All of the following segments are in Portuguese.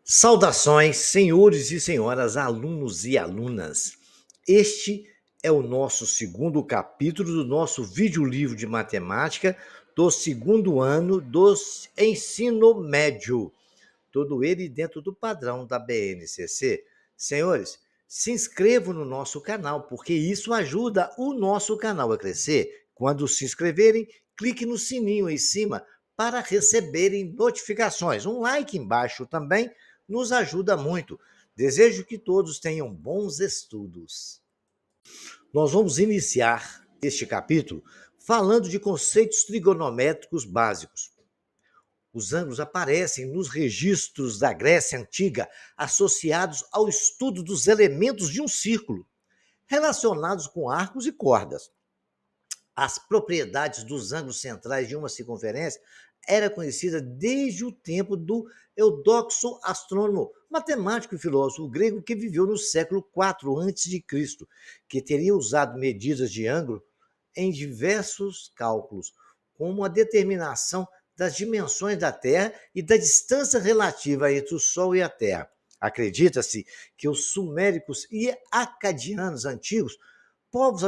Saudações, senhores e senhoras, alunos e alunas. Este é o nosso segundo capítulo do nosso videolivro de matemática do segundo ano do ensino médio. Todo ele dentro do padrão da BNCC. Senhores, se inscrevam no nosso canal, porque isso ajuda o nosso canal a crescer. Quando se inscreverem, clique no sininho em cima para receberem notificações. Um like embaixo também nos ajuda muito. Desejo que todos tenham bons estudos. Nós vamos iniciar este capítulo falando de conceitos trigonométricos básicos. Os ângulos aparecem nos registros da Grécia Antiga associados ao estudo dos elementos de um círculo, relacionados com arcos e cordas. As propriedades dos ângulos centrais de uma circunferência era conhecida desde o tempo do Eudoxo, astrônomo, matemático e filósofo grego que viveu no século IV a.C., que teria usado medidas de ângulo em diversos cálculos, como a determinação das dimensões da Terra e da distância relativa entre o Sol e a Terra. Acredita-se que os suméricos e acadianos antigos, povos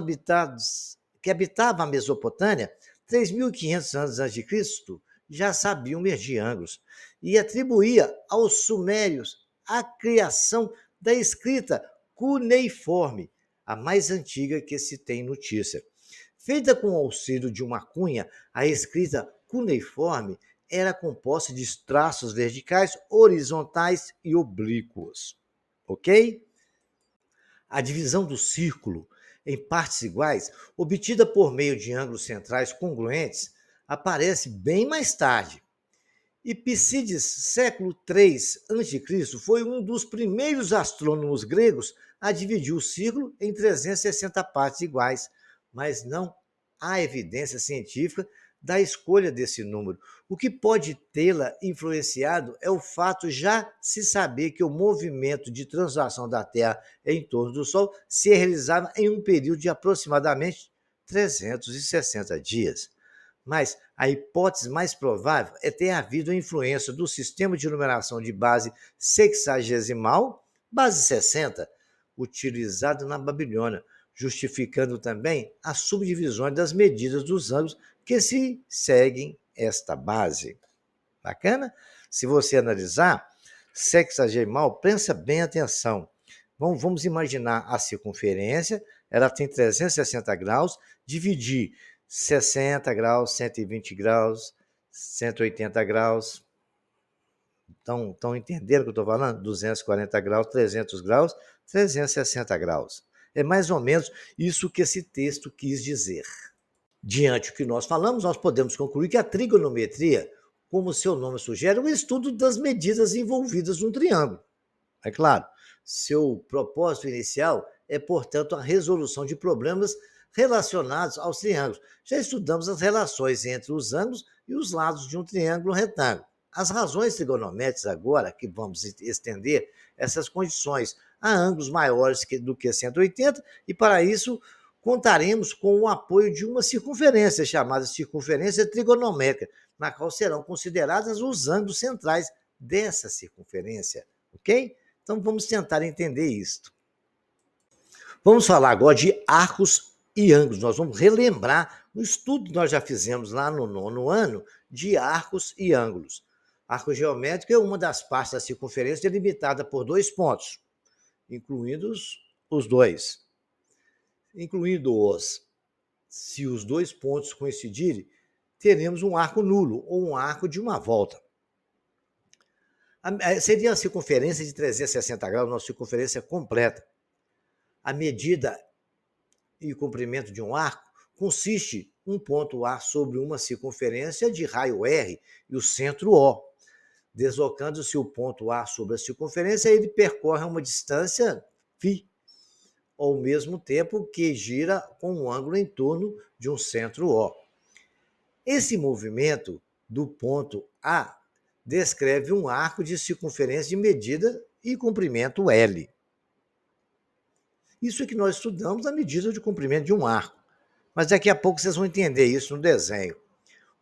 que habitavam a Mesopotâmia, 3.500 anos antes de Cristo, já sabiam medir ângulos e atribuía aos sumérios a criação da escrita cuneiforme, a mais antiga que se tem notícia. Feita com o auxílio de uma cunha, a escrita cuneiforme era composta de traços verticais, horizontais e oblíquos. Ok? A divisão do círculo em partes iguais, obtida por meio de ângulos centrais congruentes, aparece bem mais tarde. Epícides, século III a.C., foi um dos primeiros astrônomos gregos a dividir o círculo em 360 partes iguais, mas não há evidência científica da escolha desse número. O que pode tê-la influenciado é o fato já se saber que o movimento de translação da Terra em torno do Sol se realizava em um período de aproximadamente 360 dias. Mas a hipótese mais provável é ter havido a influência do sistema de numeração de base sexagesimal, base 60, utilizado na Babilônia, justificando também as subdivisões das medidas dos ângulos que se seguem esta base. Bacana? Se você analisar, sexagesimal, presta bem atenção. Vamos imaginar a circunferência, ela tem 360 graus, dividir 60 graus, 120 graus, 180 graus. Estão entendendo o que eu estou falando? 240 graus, 300 graus, 360 graus. É mais ou menos isso que esse texto quis dizer. Diante do que nós falamos, nós podemos concluir que a trigonometria, como seu nome sugere, é o estudo das medidas envolvidas num triângulo. É claro, seu propósito inicial é, portanto, a resolução de problemas relacionados aos triângulos. Já estudamos as relações entre os ângulos e os lados de um triângulo retângulo. As razões trigonométricas agora, que vamos estender essas condições a ângulos maiores do que 180, e para isso contaremos com o apoio de uma circunferência, chamada circunferência trigonométrica, na qual serão considerados os ângulos centrais dessa circunferência, ok? Então vamos tentar entender isto. Vamos falar agora de arcos e ângulos. Nós vamos relembrar o estudo que nós já fizemos lá no 9º ano de arcos e ângulos. Arco geométrico é uma das partes da circunferência delimitada por dois pontos, incluindo-os, se os dois pontos coincidirem, teremos um arco nulo ou um arco de uma volta. Seria a circunferência de 360 graus, nossa circunferência completa. A medida e o comprimento de um arco consiste um ponto A sobre uma circunferência de raio R e o centro O. Deslocando-se o ponto A sobre a circunferência, ele percorre uma distância φ, ao mesmo tempo que gira com um ângulo em torno de um centro O. Esse movimento do ponto A descreve um arco de circunferência de medida e comprimento L. Isso é que nós estudamos a medida de comprimento de um arco. Mas daqui a pouco vocês vão entender isso no desenho.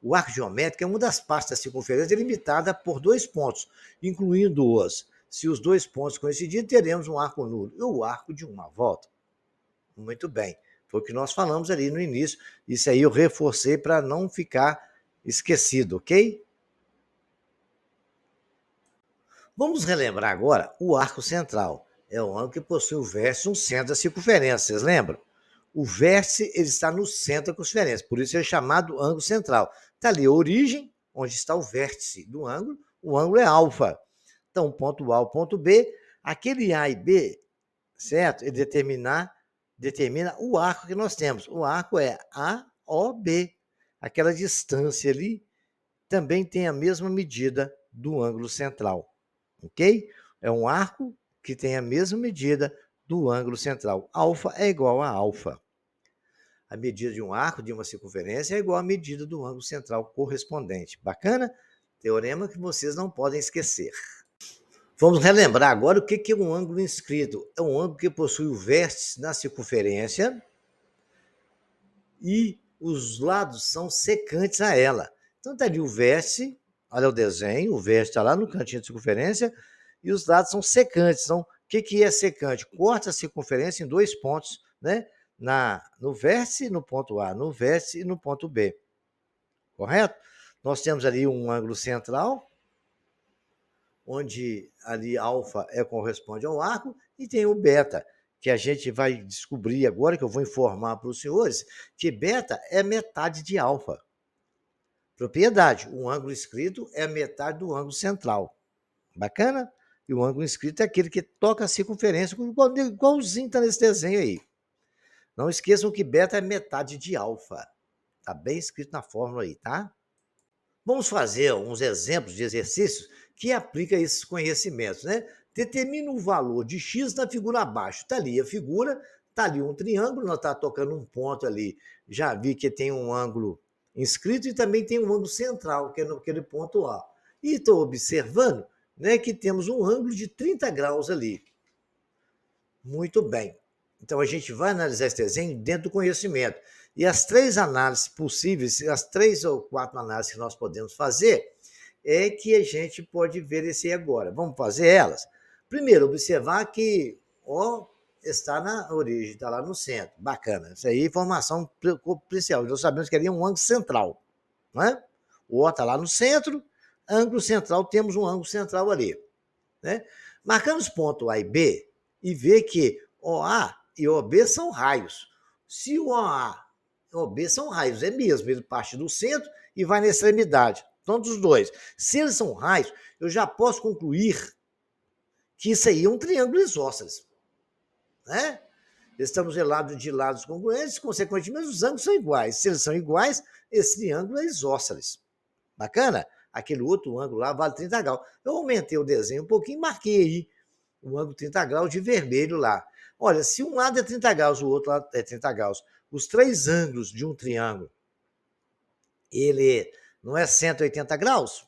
O arco geométrico é uma das partes da circunferência delimitada por dois pontos, incluindo-os Se os dois pontos coincidirem, teremos um arco nulo. E o arco de uma volta? Muito bem. Foi o que nós falamos ali no início. Isso aí eu reforcei para não ficar esquecido, ok? Vamos relembrar agora o arco central. É um ângulo que possui o vértice no centro da circunferência, vocês lembram? O vértice ele está no centro da circunferência, por isso é chamado ângulo central. Está ali a origem, onde está o vértice do ângulo, o ângulo é alfa. Então, ponto A, o ponto B, aquele A e B, certo? Ele determina o arco que nós temos. O arco é AOB. Aquela distância ali também tem a mesma medida do ângulo central, ok? É um arco que tem a mesma medida do ângulo central. Alfa é igual a alfa. A medida de um arco de uma circunferência é igual à medida do ângulo central correspondente. Bacana? Teorema que vocês não podem esquecer. Vamos relembrar agora o que é um ângulo inscrito. É um ângulo que possui o vértice na circunferência e os lados são secantes a ela. Então está ali o vértice, olha o desenho, o vértice está lá no cantinho da circunferência e os lados são secantes. Então, o que é secante? Corta a circunferência em dois pontos, né? No vértice, no ponto A, no vértice e no ponto B. Correto? Nós temos ali um ângulo central, onde ali alfa corresponde ao arco, e tem o beta, que a gente vai descobrir agora, que eu vou informar para os senhores, que beta é metade de alfa. Propriedade, um ângulo inscrito é a metade do ângulo central. Bacana? E o ângulo inscrito é aquele que toca a circunferência, igualzinho está nesse desenho aí. Não esqueçam que beta é metade de alfa. Está bem escrito na fórmula aí, tá? Vamos fazer uns exemplos de exercícios que aplicam esses conhecimentos, né? Determina o valor de x na figura abaixo. Está ali a figura, está ali um triângulo, nós estamos tocando um ponto ali. Já vi que tem um ângulo inscrito e também tem um ângulo central, que é naquele ponto A. E estou observando, né, que temos um ângulo de 30 graus ali. Muito bem. Então, a gente vai analisar esse desenho dentro do conhecimento. E as três análises possíveis, as 3 ou 4 análises que nós podemos fazer, é que a gente pode ver esse agora. Vamos fazer elas? Primeiro, observar que O está na origem, está lá no centro. Bacana. Isso aí é informação principal. Nós sabemos que ali é um ângulo central. Não é? O O está lá no centro, ângulo central, temos um ângulo central ali. Né? Marcamos ponto A e B e ver que OA e OB são raios. Se o OA e OB são raios, é mesmo, ele parte do centro e vai na extremidade. Então, dos dois. Se eles são raios, eu já posso concluir que isso aí é um triângulo isósceles. Né? Estamos de lados congruentes, consequentemente, os ângulos são iguais. Se eles são iguais, esse triângulo é isósceles. Bacana? Aquele outro ângulo lá vale 30 graus. Eu aumentei o desenho um pouquinho e marquei aí o ângulo 30 graus de vermelho lá. Olha, se um lado é 30 graus, o outro lado é 30 graus, os três ângulos de um triângulo, ele não é 180 graus?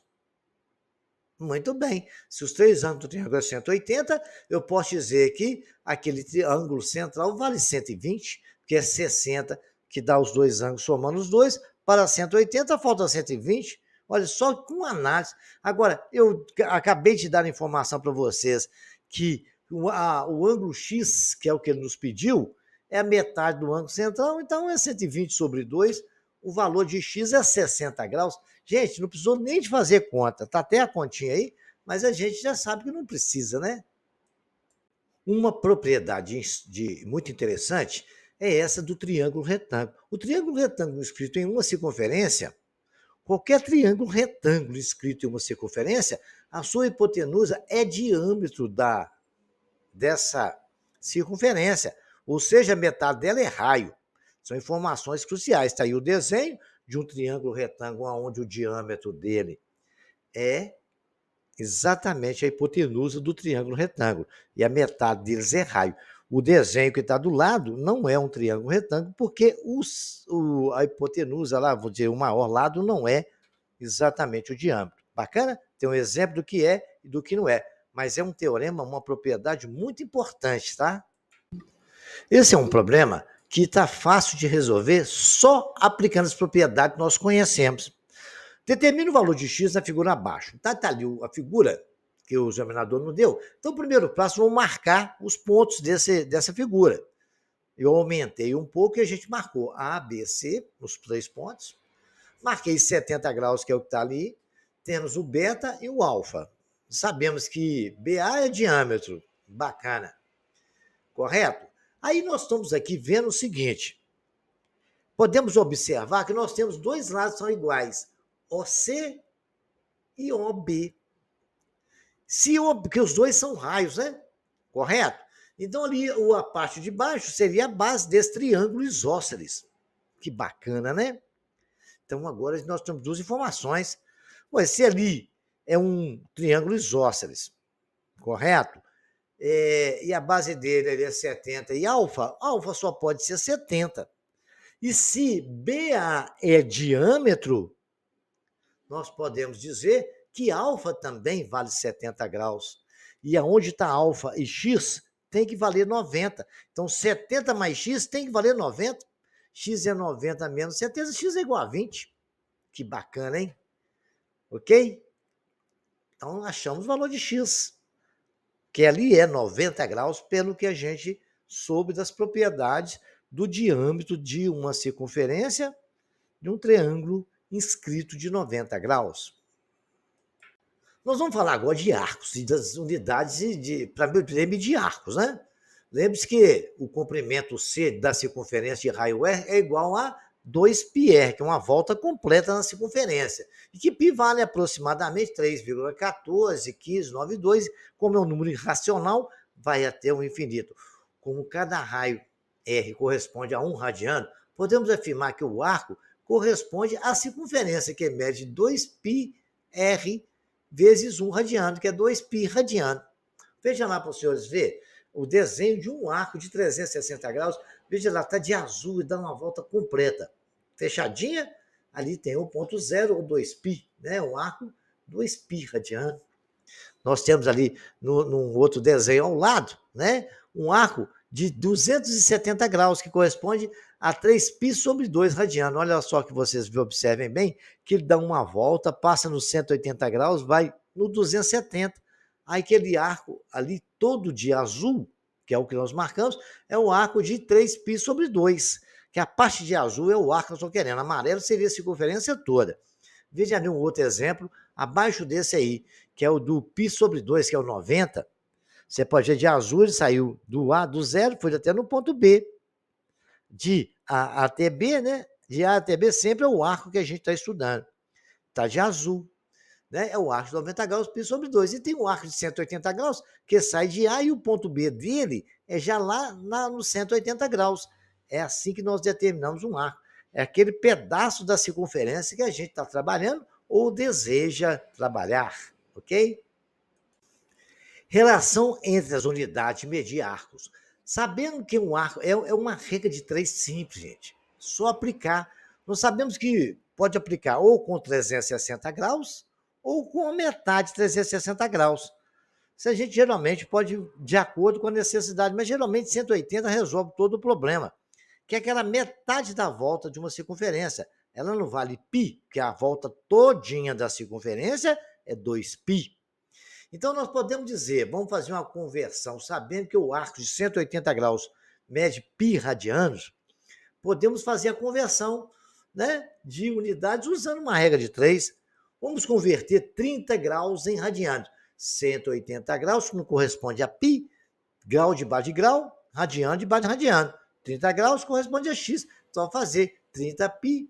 Muito bem. Se os três ângulos do triângulo é 180, eu posso dizer que aquele ângulo central vale 120, que é 60, que dá os dois ângulos somando os dois, para 180 falta 120. Olha, só com análise. Agora, eu acabei de dar informação para vocês que o ângulo X, que é o que ele nos pediu, é a metade do ângulo central, então é 120 sobre 2, o valor de X é 60 graus. Gente, não precisou nem de fazer conta, tá até a continha aí, mas a gente já sabe que não precisa, né? Uma propriedade muito interessante é essa do triângulo retângulo. O triângulo retângulo escrito em uma circunferência, qualquer triângulo retângulo escrito em uma circunferência, a sua hipotenusa é diâmetro dessa circunferência, ou seja, a metade dela é raio. São informações cruciais. Está aí o desenho de um triângulo retângulo onde o diâmetro dele é exatamente a hipotenusa do triângulo retângulo, e a metade deles é raio. O desenho que está do lado não é um triângulo retângulo, porque a hipotenusa lá, vou dizer, o maior lado não é exatamente o diâmetro. Bacana? Tem um exemplo do que é e do que não é, mas é um teorema, uma propriedade muito importante, tá? Esse é um problema que está fácil de resolver só aplicando as propriedades que nós conhecemos. Determina o valor de x na figura abaixo. Tá ali a figura, que o examinador não deu. Então, o primeiro passo, vamos marcar os pontos dessa figura. Eu aumentei um pouco e a gente marcou A, B, C, os 3 pontos. Marquei 70 graus, que é o que está ali. Temos o beta e o alfa. Sabemos que BA é diâmetro. Bacana. Correto? Aí nós estamos aqui vendo o seguinte. Podemos observar que nós temos 2 lados que são iguais. OC e OB. Porque os dois são raios, né? Correto? Então, ali, a parte de baixo seria a base desse triângulo isósceles. Que bacana, né? Então, agora nós temos 2 informações. Ué, se ali é um triângulo isósceles, correto? E a base dele é 70 e alfa só pode ser 70. E se BA é diâmetro, nós podemos dizer que alfa também vale 70 graus. E aonde está alfa e x, tem que valer 90. Então, 70 mais x tem que valer 90. X é 90 menos 70, x é igual a 20. Que bacana, hein? Ok? Então, achamos o valor de x, que ali é 90 graus, pelo que a gente soube das propriedades do diâmetro de uma circunferência de um triângulo inscrito de 90 graus. Nós vamos falar agora de arcos e das unidades para medir arcos, né? Lembre-se que o comprimento C da circunferência de raio R é igual a 2πr, que é uma volta completa na circunferência, e que π vale aproximadamente 3,141592, como é um número irracional, vai até o infinito. Como cada raio R corresponde a 1 radiano, podemos afirmar que o arco corresponde à circunferência, que mede 2πr vezes 1 radiano, que é 2π radiano. Veja lá para os senhores ver o desenho de um arco de 360 graus. Veja lá, está de azul e dá uma volta completa. Fechadinha, ali tem 1.0 ou 2π, né? Um arco 2π radiano. Nós temos ali, num outro desenho ao lado, né? Um arco de 270 graus, que corresponde a 3π sobre 2 radiano. Olha só que vocês observem bem, que ele dá uma volta, passa no 180 graus, vai no 270. Aí aquele arco ali todo de azul, que é o que nós marcamos, é o arco de 3π sobre 2, que a parte de azul é o arco que eu estou querendo. Amarelo seria a circunferência toda. Veja ali um outro exemplo, abaixo desse aí, que é o do π sobre 2, que é o 90. Você pode ver de azul, ele saiu do A, do zero, foi até no ponto B. De A até B, né? De A até B sempre é o arco que a gente está estudando. Está de azul. Né? É o arco de 90 graus, π sobre 2. E tem um arco de 180 graus, que sai de A e o ponto B dele é já lá no 180 graus. É assim que nós determinamos um arco. É aquele pedaço da circunferência que a gente está trabalhando ou deseja trabalhar, ok? Relação entre as unidades de medir arcos. Sabendo que um arco é uma regra de 3 simples, gente. Só aplicar. Nós sabemos que pode aplicar ou com 360 graus ou com a metade de 360 graus. Isso a gente geralmente pode, de acordo com a necessidade, mas geralmente 180 resolve todo o problema, que é aquela metade da volta de uma circunferência. Ela não vale π, que a volta todinha da circunferência é 2π. Então, nós podemos dizer, vamos fazer uma conversão, sabendo que o arco de 180 graus mede π radianos, podemos fazer a conversão, né, de unidades usando uma regra de 3. Vamos converter 30 graus em radianos. 180 graus, que não corresponde a π, grau debaixo de grau, radiano debaixo de radiano. 30 graus corresponde a x. Então, fazer 30π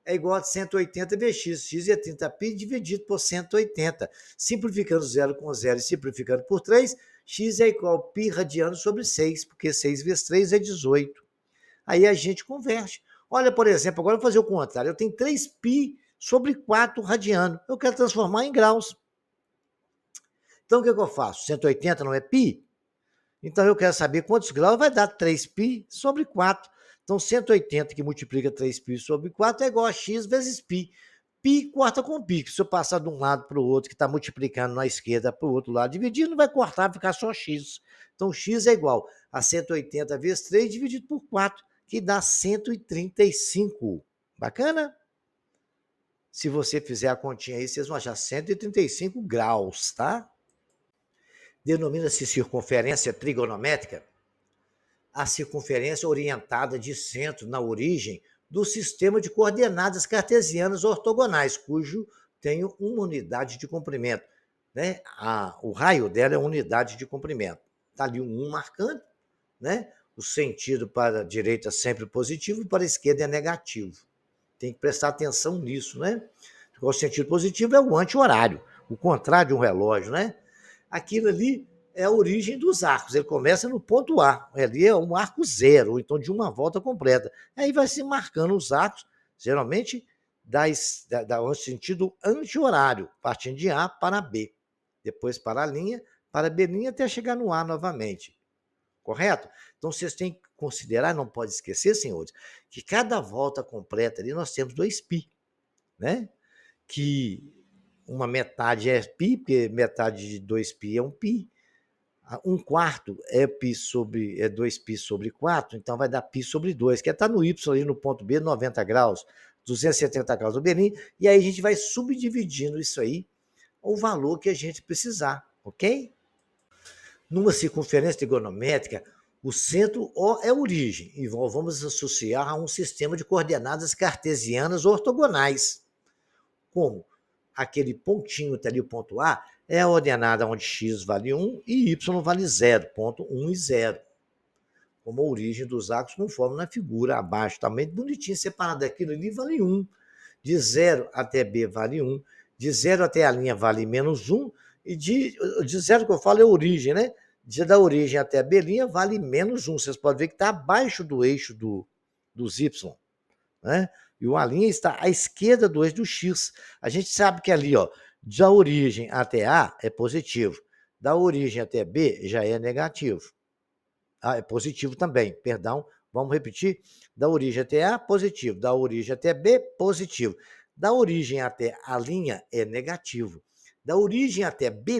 é igual a 180 vezes x. X é 30π dividido por 180. Simplificando 0 com 0 e simplificando por 3, x é igual a π radiano sobre 6, porque 6 vezes 3 é 18. Aí a gente converte. Olha, por exemplo, agora eu vou fazer o contrário. Eu tenho 3π sobre 4 radiano. Eu quero transformar em graus. Então, o que eu faço? 180 não é π? Então, eu quero saber quantos graus vai dar 3π sobre 4. Então, 180 que multiplica 3π sobre 4 é igual a x vezes π. Π corta com π. Se eu passar de um lado para o outro, que está multiplicando na esquerda para o outro lado dividido, não vai cortar, vai ficar só x. Então, x é igual a 180 vezes 3 dividido por 4, que dá 135. Bacana? Se você fizer a continha aí, vocês vão achar 135 graus, tá? Denomina-se circunferência trigonométrica a circunferência orientada de centro na origem do sistema de coordenadas cartesianas ortogonais, cujo tem uma unidade de comprimento. Né? O raio dela é uma unidade de comprimento. Está ali um 1 marcando, né? O sentido para a direita sempre positivo, para a esquerda é negativo. Tem que prestar atenção nisso, né? O sentido positivo é o anti-horário, o contrário de um relógio, né? Aquilo ali é a origem dos arcos. Ele começa no ponto A, ali é um arco zero, ou então de uma volta completa. Aí vai se marcando os arcos, geralmente dá um sentido anti-horário, partindo de A para B, depois para a linha, para B' até chegar no A novamente. Correto? Então vocês têm que considerar, não pode esquecer, senhores, que cada volta completa ali nós temos 2π, né? Que uma metade é π, porque metade de 2π é 1π. Um quarto é 2π sobre 4, então vai dar π sobre 2, que está no y ali no ponto B, 90 graus, 270 graus do Berlim, e aí a gente vai subdividindo isso aí, o valor que a gente precisar, ok? Numa circunferência trigonométrica, o centro O é a origem, e vamos associar a um sistema de coordenadas cartesianas ortogonais. Como? Aquele pontinho está ali, o ponto A, é a ordenada onde x vale 1 e y vale 0, ponto 1 e 0. Como a origem dos arcos, conforme na figura abaixo, também bonitinho, separado daquilo ali, vale 1. De 0 até B vale 1, de 0 até a linha vale menos 1, e de 0 que eu falo é a origem, né? Da origem até a B' vale menos 1. Vocês podem ver que está abaixo do eixo dos Y, né? E a linha está à esquerda do eixo do X. A gente sabe que ali, ó, da origem até A é positivo, da origem até B já é negativo. É positivo também, perdão, vamos repetir. Da origem até A, positivo. Da origem até B, positivo. Da origem até a linha é negativo. Da origem até B'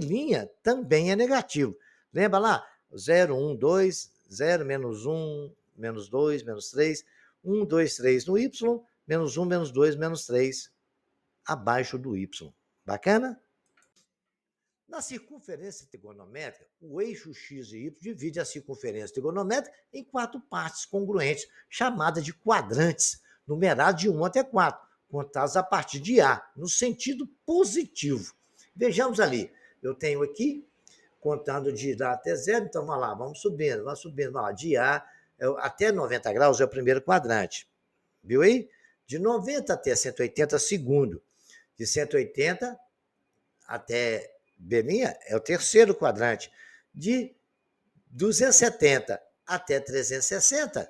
também é negativo. Lembra lá? 0, 1, 2, 0, menos 1, menos 2, menos 3, 1, 2, 3 no Y, menos 1, menos 2, menos 3 abaixo do Y. Bacana? Na circunferência trigonométrica, o eixo x e y divide a circunferência trigonométrica em 4 partes congruentes, chamadas de quadrantes, numeradas de 1 até 4, contadas a partir de A, no sentido positivo. Vejamos ali, eu tenho aqui, contando de A até 0, então vamos subindo, vamos lá, de A até 90 graus é o primeiro quadrante, viu aí? De 90 até 180, segundo, de 180 até B' é o terceiro quadrante. De 270 até 360,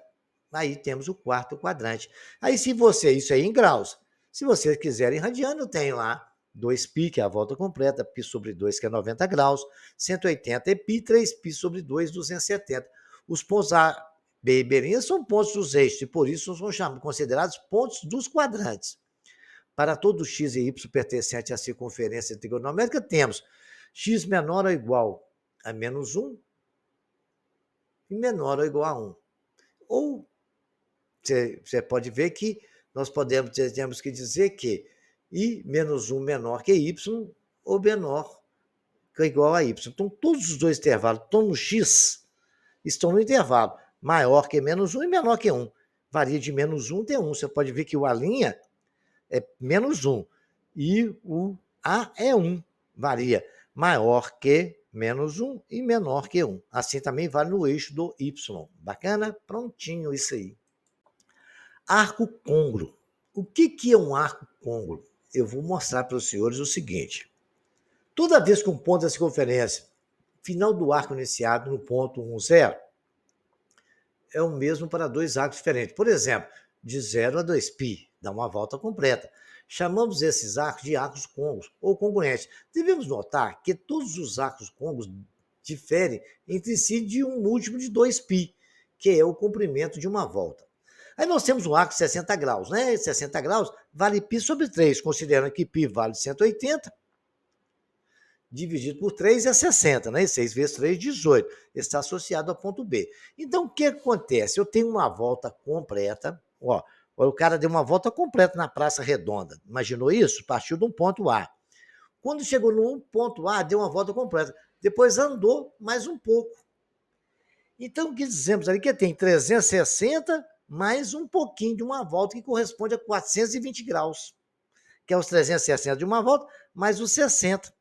aí temos o quarto quadrante. Aí, isso aí em graus. Se vocês quiserem radiano, eu tenho lá 2π, que é a volta completa, π sobre 2, que é 90 graus, 180 é π, 3π sobre 2, 270. Os pontos A, B e B' são pontos dos eixos, e por isso são considerados pontos dos quadrantes. Para todo x e y pertencente à circunferência trigonométrica, temos x menor ou igual a menos 1 e menor ou igual a 1. Ou você pode ver que nós temos que dizer que i menos 1 menor que y ou menor que igual a y. Então, todos os dois intervalos estão no x, estão no intervalo maior que menos 1 e menor que 1. Varia de menos 1 até 1. Você pode ver que o A' é menos 1 e o A é 1. Varia maior que menos 1 e menor que 1. Assim também vale no eixo do Y. Bacana? Prontinho isso aí. Arco côngruo. O que é um arco côngruo? Eu vou mostrar para os senhores o seguinte. Toda vez que um ponto da circunferência, final do arco iniciado no ponto 1, 0, é o mesmo para dois arcos diferentes. Por exemplo, de 0 a 2π, dá uma volta completa. Chamamos esses arcos de arcos côngruos ou congruentes. Devemos notar que todos os arcos côngruos diferem entre si de um múltiplo de 2π, que é o comprimento de uma volta. Aí nós temos um arco de 60 graus, né? 60 graus vale π sobre 3, considerando que π vale 180, dividido por 3 é 60, né? 6 vezes 3, 18. Está associado ao ponto B. Então, o que acontece? Eu tenho uma volta completa, ó, O cara deu uma volta completa na Praça Redonda. Imaginou isso? Partiu de um ponto A. Quando chegou no ponto A, deu uma volta completa. Depois andou mais um pouco. Então, o que dizemos ali que tem 360 mais um pouquinho de uma volta que corresponde a 420 graus, que é os 360 de uma volta mais os 60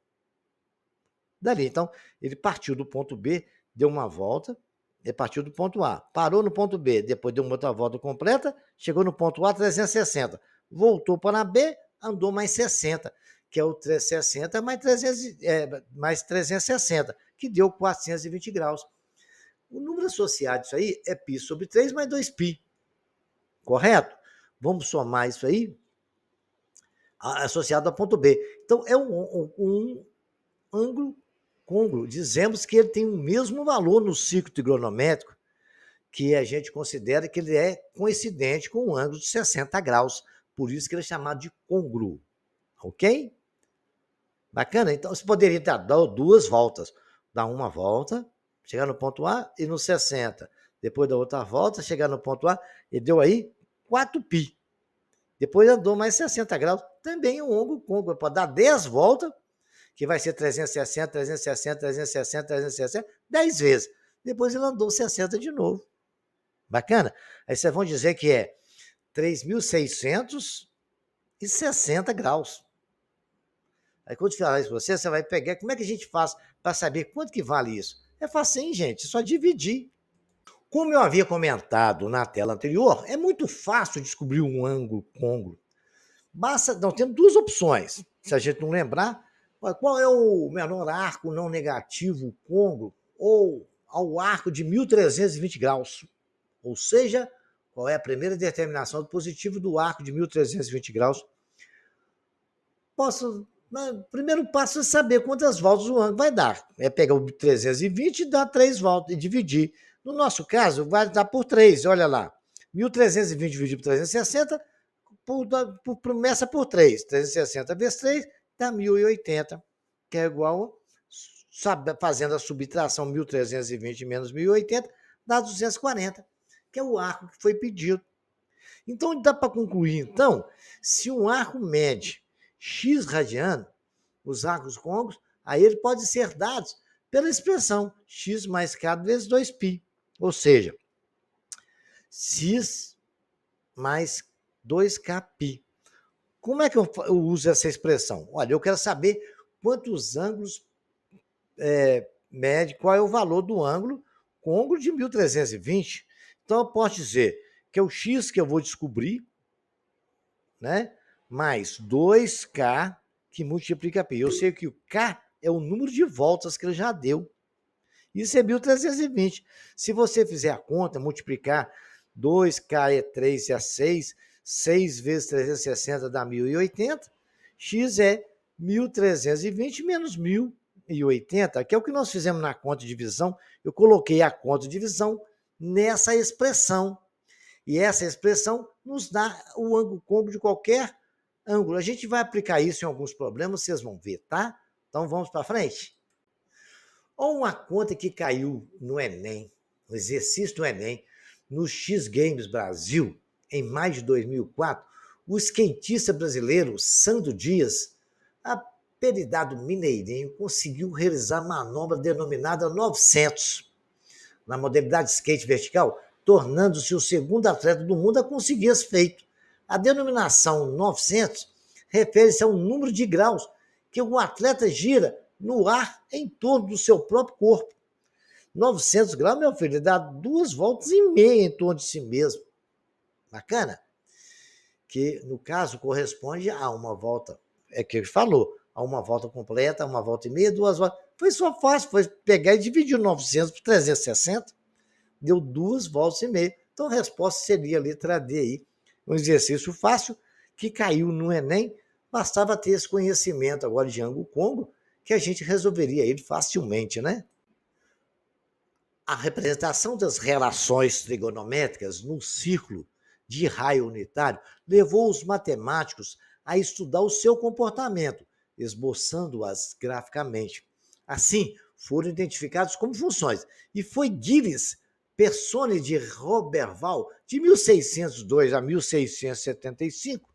dali. Então, ele partiu do ponto B, deu uma volta, ele partiu do ponto A, parou no ponto B, depois deu uma outra volta completa, chegou no ponto A, 360, voltou para a B, andou mais 60, que é o 360 mais 360, que deu 420 graus. O número associado a isso aí é π sobre 3 mais 2π, correto? Vamos somar isso aí associado ao ponto B. Então, é um ângulo côngruo. Dizemos que ele tem o mesmo valor no ciclo trigonométrico, que a gente considera que ele é coincidente com um ângulo de 60 graus. Por isso que ele é chamado de côngruo. Ok? Bacana? Então, você poderia dar duas voltas. Dar uma volta, chegar no ponto A e no 60. Depois da outra volta, chegar no ponto A e deu aí 4π. Depois andou mais 60 graus. Também um ângulo côngruo. Pode dar 10 voltas, que vai ser 360, 360, 360, 360, 10 vezes. Depois ele andou 60 de novo. Bacana? Aí vocês vão dizer que é 3.660 graus. Aí quando eu falar isso para você, você vai pegar, como é que a gente faz para saber quanto que vale isso? É facinho, gente, é só dividir. Como eu havia comentado na tela anterior, é muito fácil descobrir um ângulo côngruo. Basta, nós temos duas opções. Se a gente não lembrar, qual é o menor arco não negativo côngruo ou ao arco de 1.320 graus? Ou seja, qual é a primeira determinação do positivo do arco de 1.320 graus? Primeiro passo é saber quantas voltas o ângulo vai dar. É pegar o 320 e dar 3 voltas e dividir. No nosso caso, vai dar por 3, olha lá. 1.320 dividido por 360, começa por 3. 360 vezes 3 dá 1.080, que é igual, fazendo a subtração 1.320 menos 1.080, dá 240, que é o arco que foi pedido. Então, dá para concluir, então, se um arco mede x radiano, os arcos côncavos, aí ele pode ser dado pela expressão x mais k vezes 2π. Ou seja, x mais 2kπ. Como é que eu uso essa expressão? Olha, eu quero saber quantos ângulos mede, qual é o valor do ângulo côncavo de 1.320. Então, eu posso dizer que é o x que eu vou descobrir, né? Mais 2k que multiplica π. Eu sei que o k é o número de voltas que ele já deu. Isso é 1.320. Se você fizer a conta, multiplicar 2k é 3 é 6, 6 vezes 360 dá 1.080, x é 1.320 menos 1.080, que é o que nós fizemos na conta de divisão. Eu coloquei a conta de divisão nessa expressão. E essa expressão nos dá o ângulo côncavo de qualquer ângulo. A gente vai aplicar isso em alguns problemas, vocês vão ver, tá? Então vamos para frente. Olha uma conta que caiu no Enem, no exercício do Enem, no X Games Brasil, em maio de 2004, o skatista brasileiro Sandro Dias, apelidado Mineirinho, conseguiu realizar a manobra denominada 900, na modalidade skate vertical, tornando-se o segundo atleta do mundo a conseguir esse feito. A denominação 900 refere-se ao número de graus que um atleta gira no ar em torno do seu próprio corpo. 900 graus, meu filho, dá 2,5 voltas em torno de si mesmo. Bacana? Que, no caso, corresponde a uma volta, é que ele falou, a uma volta completa, uma volta e meia, 2 voltas. Foi só fácil, foi pegar e dividir 900 por 360, deu 2,5 voltas. Então, a resposta seria a letra D aí. Um exercício fácil que caiu no Enem, bastava ter esse conhecimento agora de ângulo côncavo, que a gente resolveria ele facilmente, né? A representação das relações trigonométricas num círculo de raio unitário levou os matemáticos a estudar o seu comportamento, esboçando-as graficamente. Assim, foram identificados como funções, e foi Gilles Persone de Roberval, de 1602 a 1675,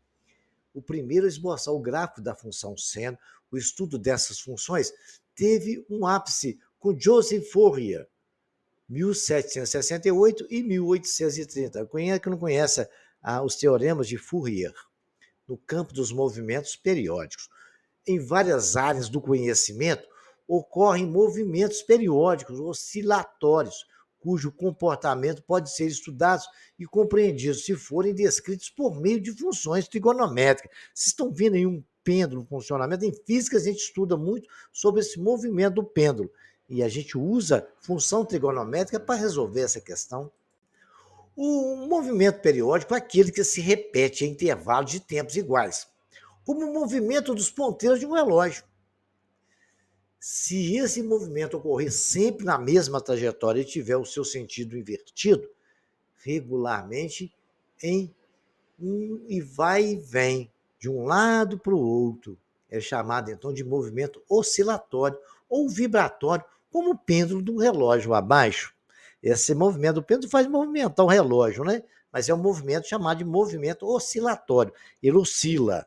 o primeiro a esboçar o gráfico da função seno. O estudo dessas funções teve um ápice com Joseph Fourier, 1768 e 1830. Quem é que não conhece os teoremas de Fourier? No campo dos movimentos periódicos. Em várias áreas do conhecimento, ocorrem movimentos periódicos oscilatórios, cujo comportamento pode ser estudado e compreendido se forem descritos por meio de funções trigonométricas. Vocês estão vendo aí um pêndulo em funcionamento? Em física, a gente estuda muito sobre esse movimento do pêndulo. E a gente usa função trigonométrica para resolver essa questão. O movimento periódico é aquele que se repete em intervalos de tempos iguais, como o movimento dos ponteiros de um relógio. Se esse movimento ocorrer sempre na mesma trajetória e tiver o seu sentido invertido, regularmente em um e vai e vem, de um lado para o outro, é chamado então de movimento oscilatório ou vibratório, como o pêndulo do relógio abaixo. Esse movimento do pêndulo faz movimentar o relógio, né? Mas é um movimento chamado de movimento oscilatório. Ele oscila.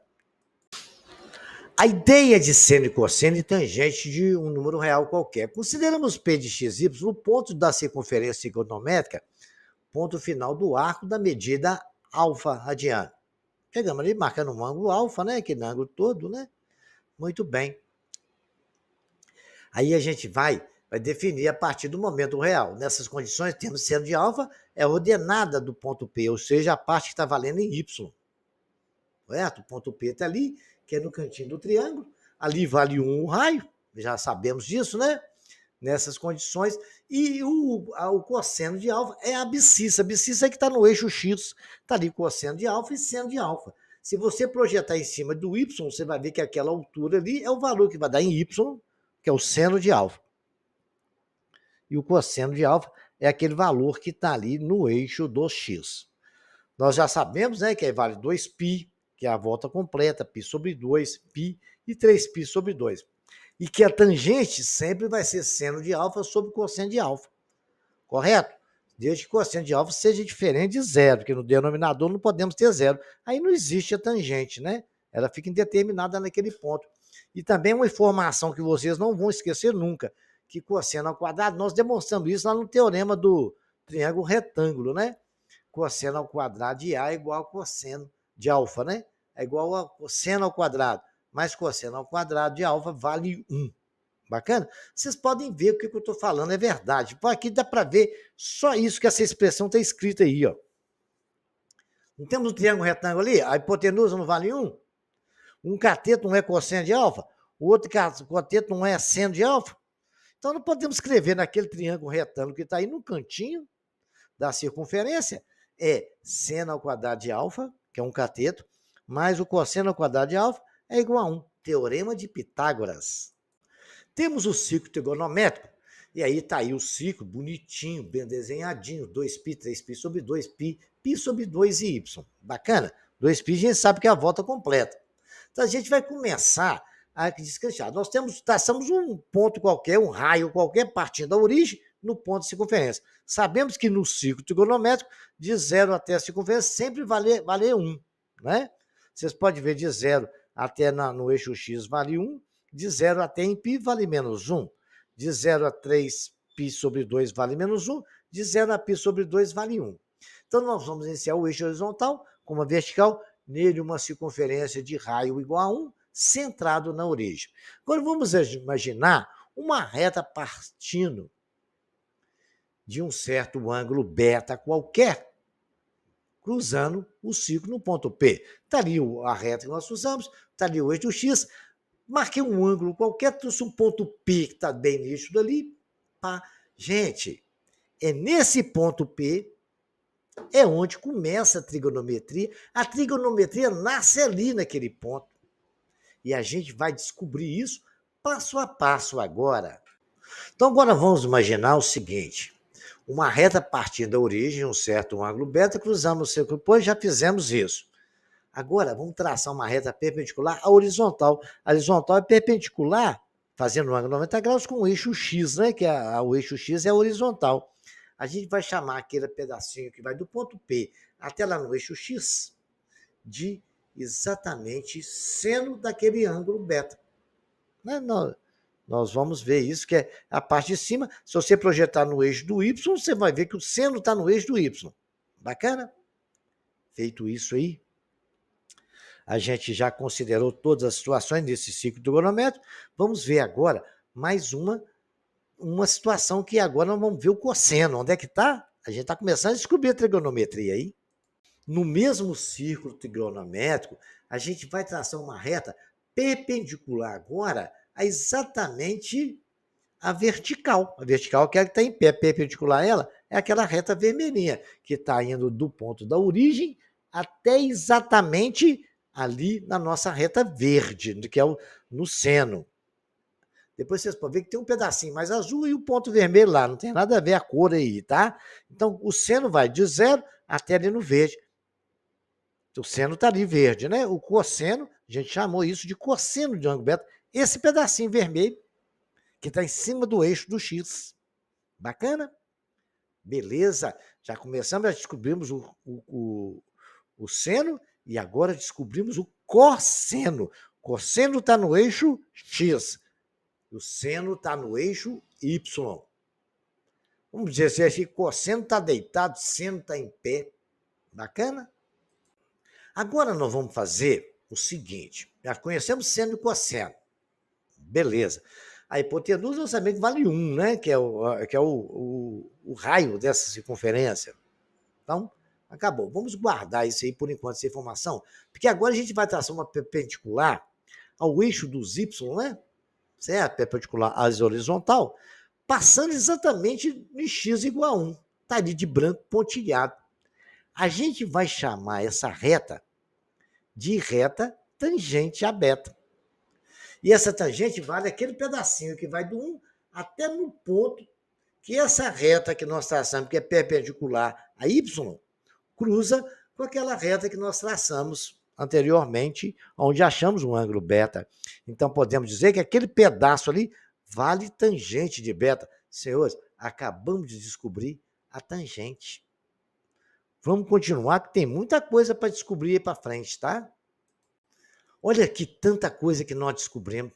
A ideia de seno e cosseno e tangente de um número real qualquer. Consideramos P de x, y o ponto da circunferência trigonométrica, ponto final do arco da medida alfa radiana. Pegamos ali, marcando um ângulo alfa, né? Aquele ângulo todo, né? Muito bem. Aí a gente vai definir a partir do momento real. Nessas condições, temos seno de alfa é ordenada do ponto P, ou seja, a parte que está valendo em y. Correto? O ponto P está ali, que é no cantinho do triângulo. Ali vale 1 o raio, já sabemos disso, né? Nessas condições. E o cosseno de alfa é a abscissa. A abscissa é que está no eixo X. Está ali cosseno de alfa e seno de alfa. Se você projetar em cima do y, você vai ver que aquela altura ali é o valor que vai dar em y, que é o seno de alfa. E o cosseno de alfa é aquele valor que está ali no eixo do x. Nós já sabemos, né, que vale 2π, que é a volta completa, π sobre 2, π e 3π sobre 2. E que a tangente sempre vai ser seno de alfa sobre cosseno de alfa. Correto? Desde que o cosseno de alfa seja diferente de zero, porque no denominador não podemos ter zero. Aí não existe a tangente, né? Ela fica indeterminada naquele ponto. E também uma informação que vocês não vão esquecer nunca, que cosseno ao quadrado, nós demonstramos isso lá no teorema do triângulo retângulo, né? Cosseno ao quadrado de A é igual a cosseno de alfa, né? É igual a cosseno ao quadrado, mais cosseno ao quadrado de alfa vale 1. Bacana? Vocês podem ver o que eu estou falando é verdade. Pô, aqui dá para ver só isso que essa expressão está escrita aí, ó. Não temos um triângulo retângulo ali? A hipotenusa não vale 1? Um cateto não é cosseno de alfa? O outro cateto não é seno de alfa? Então não podemos escrever naquele triângulo retângulo que está aí no cantinho da circunferência, é seno ao quadrado de alfa, que é um cateto, mais o cosseno ao quadrado de alfa é igual a 1. Teorema de Pitágoras. Temos o ciclo trigonométrico, e aí está aí o ciclo bonitinho, bem desenhadinho, 2π, 3π sobre 2π, π sobre 2 e y. Bacana? 2π a gente sabe que é a volta completa. Então a gente vai começar a descanchar. Nós traçamos um ponto qualquer, um raio qualquer, partindo da origem, no ponto de circunferência. Sabemos que no ciclo trigonométrico, de 0 até a circunferência, sempre vale 1. Né? Vocês podem ver de 0 até no eixo X vale 1, de 0 até em π vale menos 1, de 0 a 3π sobre 2 vale menos 1, de 0 a π sobre 2 vale 1. Então, nós vamos iniciar o eixo horizontal com uma vertical, nele uma circunferência de raio igual a 1, centrado na origem. Agora, vamos imaginar uma reta partindo de um certo ângulo beta qualquer, cruzando o ciclo no ponto P. Está ali a reta que nós usamos, está ali o eixo X, marquei um ângulo qualquer, trouxe um ponto P que está bem nítido ali. Pá. Gente, é nesse ponto P é onde começa a trigonometria. A trigonometria nasce ali naquele ponto. E a gente vai descobrir isso passo a passo agora. Então, agora vamos imaginar o seguinte. Uma reta partindo da origem, um certo ângulo beta, cruzamos o círculo, depois já fizemos isso. Agora, vamos traçar uma reta perpendicular à horizontal. A horizontal é perpendicular, fazendo um ângulo 90 graus com o eixo X, né? Que o eixo X é a horizontal. a gente vai chamar aquele pedacinho que vai do ponto P até lá no eixo X de exatamente seno daquele ângulo beta. Né? Nós vamos ver isso, que é a parte de cima. Se você projetar no eixo do Y, você vai ver que o seno está no eixo do Y. Bacana? Feito isso aí, a gente já considerou todas as situações desse ciclo trigonométrico. Vamos ver agora mais uma situação que agora nós vamos ver o cosseno. Onde é que está? A gente está começando a descobrir a trigonometria aí. No mesmo círculo trigonométrico, a gente vai traçar uma reta perpendicular agora a exatamente a vertical. A vertical que é a que está em pé, perpendicular a ela, é aquela reta vermelhinha, que está indo do ponto da origem até exatamente ali na nossa reta verde, que é no seno. Depois vocês podem ver que tem um pedacinho mais azul e o ponto vermelho lá, não tem nada a ver a cor aí, tá? Então, o seno vai de 0 até ali no verde. O seno está ali verde, né? O cosseno, a gente chamou isso de cosseno de ângulo beta, esse pedacinho vermelho que está em cima do eixo do X. Bacana? Beleza, já começamos, já descobrimos o seno e agora descobrimos o cosseno. Cosseno está no eixo X, o seno está no eixo Y. Vamos dizer assim, cosseno está deitado, seno está em pé. Bacana? Agora nós vamos fazer o seguinte, já conhecemos seno e cosseno. Beleza. A hipotenusa nós sabemos que vale 1, né? Que é o raio dessa circunferência. Então, acabou. Vamos guardar isso aí por enquanto, essa informação, porque agora a gente vai traçar uma perpendicular ao eixo dos Y, né? Certo? Perpendicular à horizontal, passando exatamente em x igual a 1. Está ali de branco pontilhado. A gente vai chamar essa reta de reta tangente a beta. E essa tangente vale aquele pedacinho que vai do 1 até no ponto que essa reta que nós traçamos, que é perpendicular a y, cruza com aquela reta que nós traçamos anteriormente, onde achamos um ângulo beta. Então, podemos dizer que aquele pedaço ali vale tangente de beta. Senhores, acabamos de descobrir a tangente. Vamos continuar, que tem muita coisa para descobrir aí para frente, tá? Olha que tanta coisa que nós descobrimos.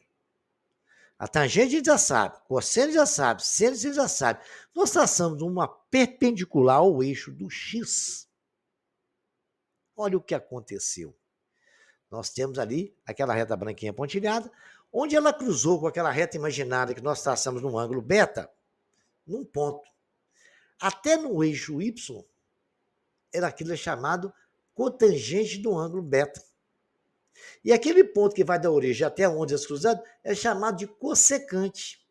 A tangente a gente já sabe, cosseno já sabe, seno a gente já sabe. Nós traçamos uma perpendicular ao eixo do X. Olha o que aconteceu. Nós temos ali aquela reta branquinha pontilhada, onde ela cruzou com aquela reta imaginária que nós traçamos num ângulo beta, num ponto. Até no eixo Y, era aquilo chamado cotangente do ângulo beta. E aquele ponto que vai da origem até onde eles cruzaram é chamado de cossecante.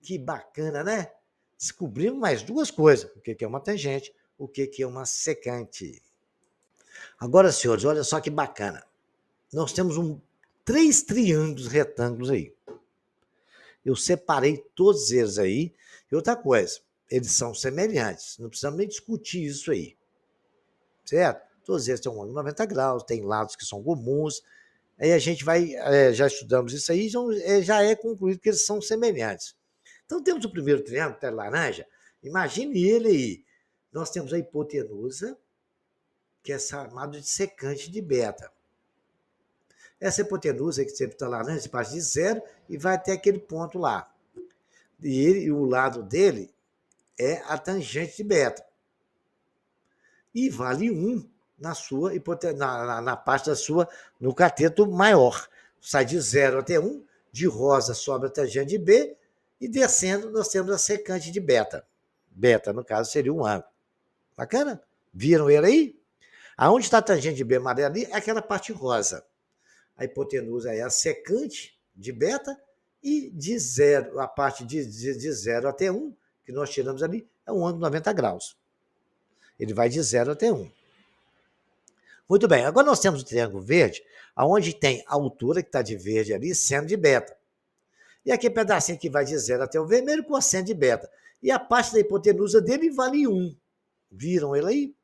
Que bacana, né? Descobrimos mais duas coisas. O que é uma tangente, o que é uma secante. Agora, senhores, olha só que bacana. Nós temos 3 triângulos retângulos aí. Eu separei todos eles aí. E outra coisa, eles são semelhantes. Não precisamos nem discutir isso aí. Certo? Todos eles têm um ângulo de 90 graus, tem lados que são comuns. Aí a gente vai, já estudamos isso aí, já é concluído que eles são semelhantes. Então temos o primeiro triângulo, que é laranja. Imagine ele aí. Nós temos a hipotenusa, que é chamado de secante de beta. Essa hipotenusa que sempre está laranja, parte de 0 e vai até aquele ponto lá. E o lado dele é a tangente de beta. E vale 1 na parte da sua, no cateto maior. Sai de 0 até 1, de rosa sobe a tangente de B, e descendo nós temos a secante de beta. Beta, no caso, seria um ângulo. Bacana? Viram ele aí? Aonde está a tangente de B amarela ali é aquela parte rosa. A hipotenusa é a secante de beta, e de 0, a parte de 0 até 1, que nós tiramos ali, é um ângulo de 90 graus. Ele vai de 0 até 1. Muito bem, agora nós temos o triângulo verde, onde tem a altura que está de verde ali, seno de beta. E aquele pedacinho que vai de 0 até o vermelho com a seno de beta. E a parte da hipotenusa dele vale 1. Viram ele aí?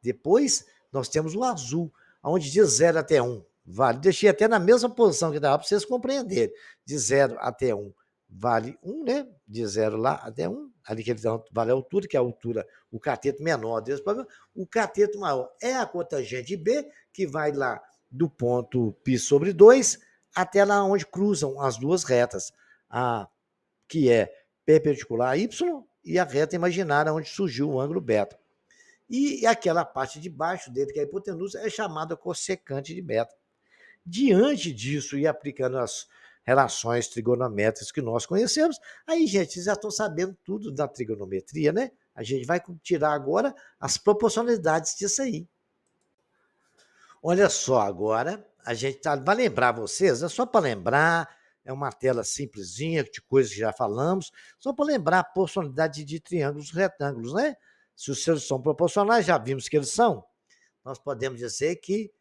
Depois, nós temos o azul, onde de 0 até 1 vale. Deixei até na mesma posição que dava para vocês compreenderem. De 0 até 1 vale 1, né? De 0 lá até 1. Ali que ele vale a altura, que é a altura, o cateto menor desse problema. O cateto maior é a cotangente B, que vai lá do ponto π sobre 2 até lá onde cruzam as duas retas, que é perpendicular a y e a reta imaginária onde surgiu o ângulo beta. E aquela parte de baixo dele, que é a hipotenusa, é chamada cossecante de beta. Diante disso e aplicando as relações trigonométricas que nós conhecemos, aí, gente, vocês já estão sabendo tudo da trigonometria, né? A gente vai tirar agora as proporcionalidades disso aí. Olha só, agora a gente vai lembrar vocês, é só para lembrar, é uma tela simplesinha, de coisas que já falamos, só para lembrar a proporcionalidade de triângulos e retângulos, né? Se os seus são proporcionais, já vimos que eles são, nós podemos dizer que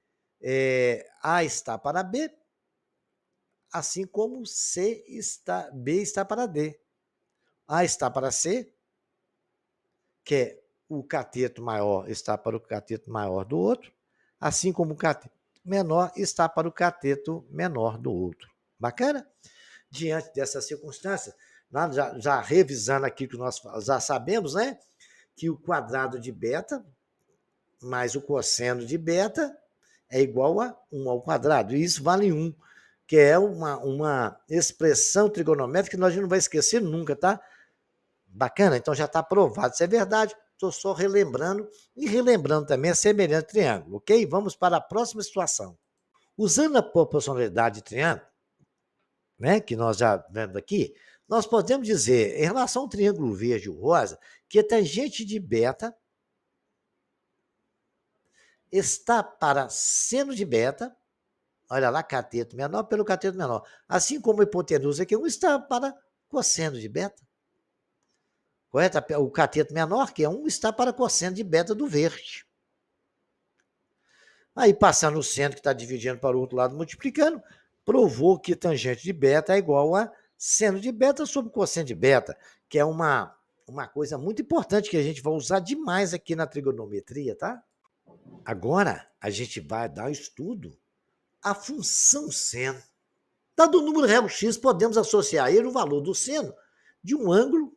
A está para B, assim como B está para D. A está para C, que é o cateto maior está para o cateto maior do outro, assim como o cateto menor está para o cateto menor do outro. Bacana? Diante dessas circunstâncias, já revisando aqui que nós já sabemos, né? Que o quadrado de beta mais o cosseno de beta é igual a 1 ao quadrado. E isso vale 1, que é uma expressão trigonométrica que nós não vamos esquecer nunca, tá? Bacana? Então já está provado. Isso é verdade. Estou só relembrando e relembrando também a semelhança de triângulo, ok? Vamos para a próxima situação. Usando a proporcionalidade de triângulo, né, que nós já vemos aqui, nós podemos dizer, em relação ao triângulo verde e rosa, que a tangente de beta está para seno de beta, olha lá, cateto menor pelo cateto menor, assim como a hipotenusa aqui, 1 está para cosseno de beta. Correto? O cateto menor, que é 1, está para cosseno de beta do verde. Aí, passando o seno, que está dividindo para o outro lado, multiplicando, provou que tangente de beta é igual a seno de beta sobre cosseno de beta, que é uma coisa muito importante que a gente vai usar demais aqui na trigonometria, tá? Agora, a gente vai dar estudo à função seno. Dado o número real x, podemos associar ele o valor do seno de um ângulo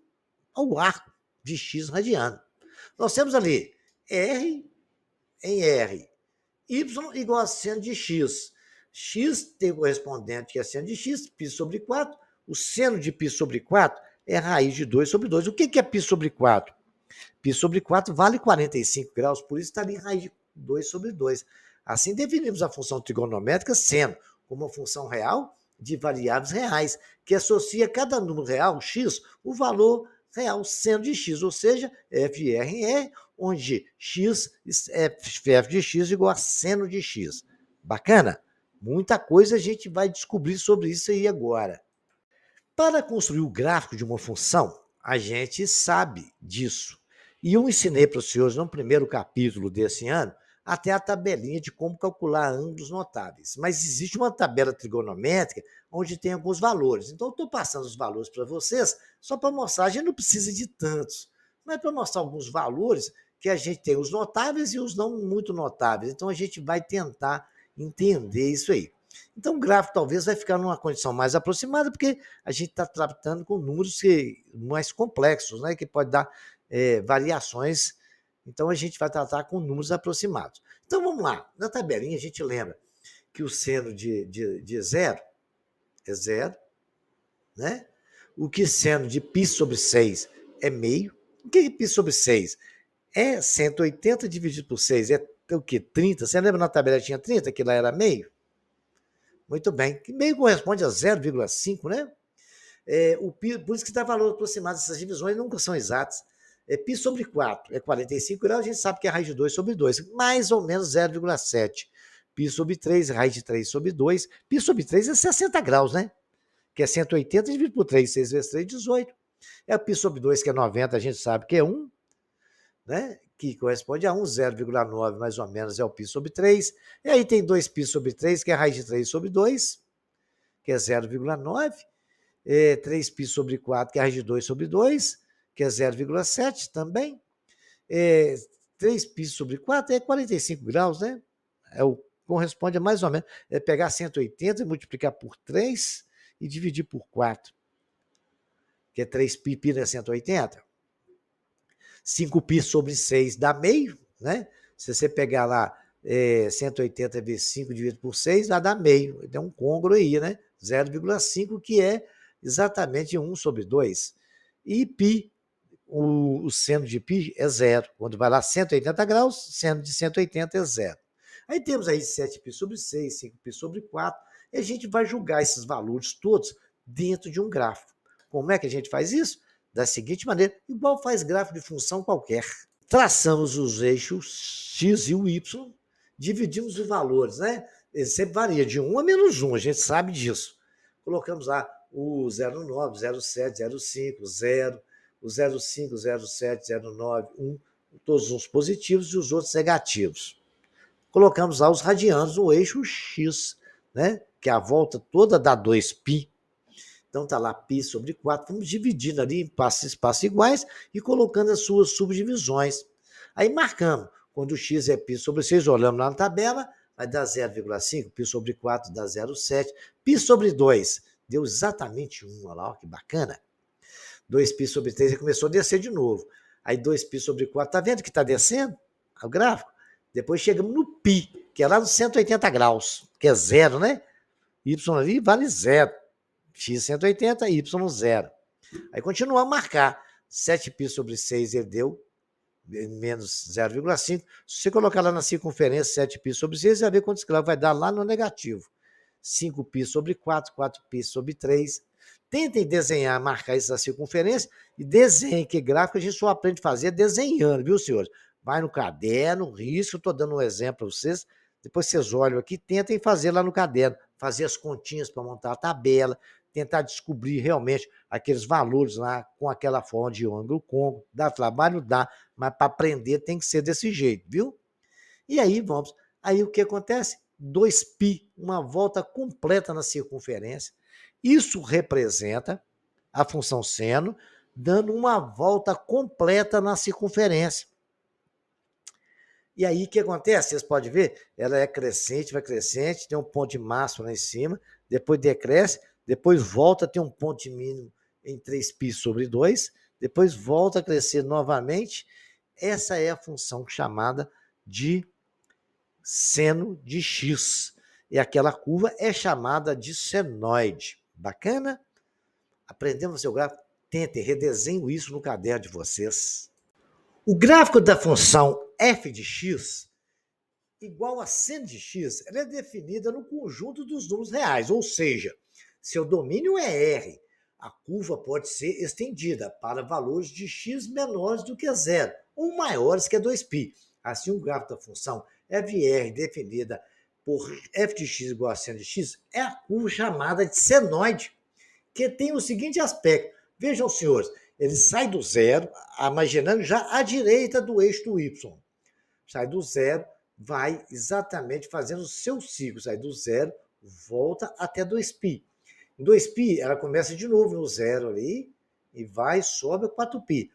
ao arco de x radiano. Nós temos ali R em R, y igual a seno de x. X tem o correspondente que é seno de x, π sobre 4. O seno de π sobre 4 é raiz de 2 sobre 2. O que é π sobre 4? Π sobre 4 vale 45 graus, por isso está ali raiz de 2 sobre 2. Assim definimos a função trigonométrica seno como uma função real de variáveis reais, que associa a cada número real, x, o valor real seno de x, ou seja, f de r em r, onde x é f de x igual a seno de x. Bacana? Muita coisa a gente vai descobrir sobre isso aí agora. Para construir o gráfico de uma função, a gente sabe disso. E eu ensinei para os senhores no primeiro capítulo desse ano até a tabelinha de como calcular ângulos notáveis. Mas existe uma tabela trigonométrica onde tem alguns valores. Então, eu estou passando os valores para vocês só para mostrar. A gente não precisa de tantos, mas para mostrar alguns valores que a gente tem os notáveis e os não muito notáveis. Então, a gente vai tentar entender isso aí. Então, o gráfico talvez vai ficar numa condição mais aproximada, porque a gente está tratando com números mais complexos, né, que pode dar variações. Então, a gente vai tratar com números aproximados. Então, vamos lá. Na tabelinha, a gente lembra que o seno de zero é zero, né? O que seno de π sobre 6 é meio. O que é π sobre 6? É 180 dividido por 6. É o quê? 30. Você lembra na tabela tinha 30, que lá era meio? Muito bem. Que meio corresponde a 0,5, né? Por isso que dá valor aproximado. Essas divisões nunca são exatas. Π sobre 4 é 45 graus, a gente sabe que é raiz de 2 sobre 2, mais ou menos 0,7. Π sobre 3, raiz de 3 sobre 2. Π sobre 3 é 60 graus, né? Que é 180 dividido por 3, 6 vezes 3, 18. O π sobre 2, que é 90, a gente sabe que é 1, né? Que corresponde a 1, 0,9 mais ou menos é o π sobre 3. E aí tem 2π sobre 3, que é raiz de 3 sobre 2, que é 0,9. 3π sobre 4, que é a raiz de 2 sobre 2, que é 0,7 também. 3π sobre 4 é 45 graus, né? Corresponde a mais ou menos, pegar 180 e multiplicar por 3 e dividir por 4. que é 3π, π não é 180. 5π sobre 6 dá meio, né? Se você pegar lá 180 vezes 5 dividido por 6, vai dar meio. Tem um côngruo aí, né? 0,5, que é exatamente 1 sobre 2. E π, o seno de π é zero. Quando vai lá 180 graus, seno de 180 é zero. Aí temos aí 7π sobre 6, 5π sobre 4, e a gente vai julgar esses valores todos dentro de um gráfico. Como é que a gente faz isso? Da seguinte maneira, igual faz gráfico de função qualquer. Traçamos os eixos x e o y, dividimos os valores, né? Ele sempre varia de 1 a menos 1, a gente sabe disso. Colocamos lá o 09, 07, 05, 0, o 05, 07, 09, 1, todos uns positivos e os outros negativos. Colocamos lá os radianos no eixo x, né? Que a volta toda dá 2π. Então está lá π sobre 4, vamos dividindo ali em espaços iguais e colocando as suas subdivisões. Aí marcamos, quando o x é π sobre 6, olhamos lá na tabela, vai dar 0,5, π sobre 4 dá 0,7, π sobre 2 deu exatamente 1, olha lá, ó, que bacana. 2π sobre 3 e começou a descer de novo. Aí 2π sobre 4, tá vendo que está descendo o gráfico? Depois chegamos no π, que é lá nos 180 graus, que é zero, né? Y ali vale zero. X 180, Y 0. Aí continua a marcar. 7π sobre 6 ele deu menos 0,5. Se você colocar lá na circunferência 7π sobre 6, você vai ver quantos graus vai dar lá no negativo. 5π sobre 4, 4π sobre 3. Tentem desenhar, marcar isso na circunferência e desenhem, que gráfico a gente só aprende a fazer desenhando, viu, senhores? Vai no caderno, risco, estou dando um exemplo para vocês. Depois vocês olham aqui, tentem fazer lá no caderno, fazer as continhas para montar a tabela, tentar descobrir realmente aqueles valores lá com aquela forma de ângulo côncavo. Dá trabalho? Dá, mas para aprender tem que ser desse jeito, viu? E aí vamos. Aí o que acontece? 2π, uma volta completa na circunferência. Isso representa a função seno dando uma volta completa na circunferência. E aí o que acontece? Vocês podem ver, ela é crescente, vai crescente, tem um ponto de máximo lá em cima, depois decresce, depois volta, tem um ponto de mínimo em 3π sobre 2, depois volta a crescer novamente. Essa é a função chamada de seno de x. E aquela curva é chamada de senoide. Bacana? Aprendemos o seu gráfico? Tentem, redesenho isso no caderno de vocês. O gráfico da função f de x igual a seno de x, ela é definida no conjunto dos números reais, ou seja, seu domínio é R. A curva pode ser estendida para valores de x menores do que zero, ou maiores que 2π. Assim, o gráfico da função f de R definida por f de x igual a seno de x é a curva chamada de senoide, que tem o seguinte aspecto. Vejam, senhores, ele sai do zero, imaginando já à direita do eixo do y. Sai do zero, vai exatamente fazendo o seu ciclo. Sai do zero, volta até 2π. Em 2π, ela começa de novo no zero ali e vai, sobe a 4π.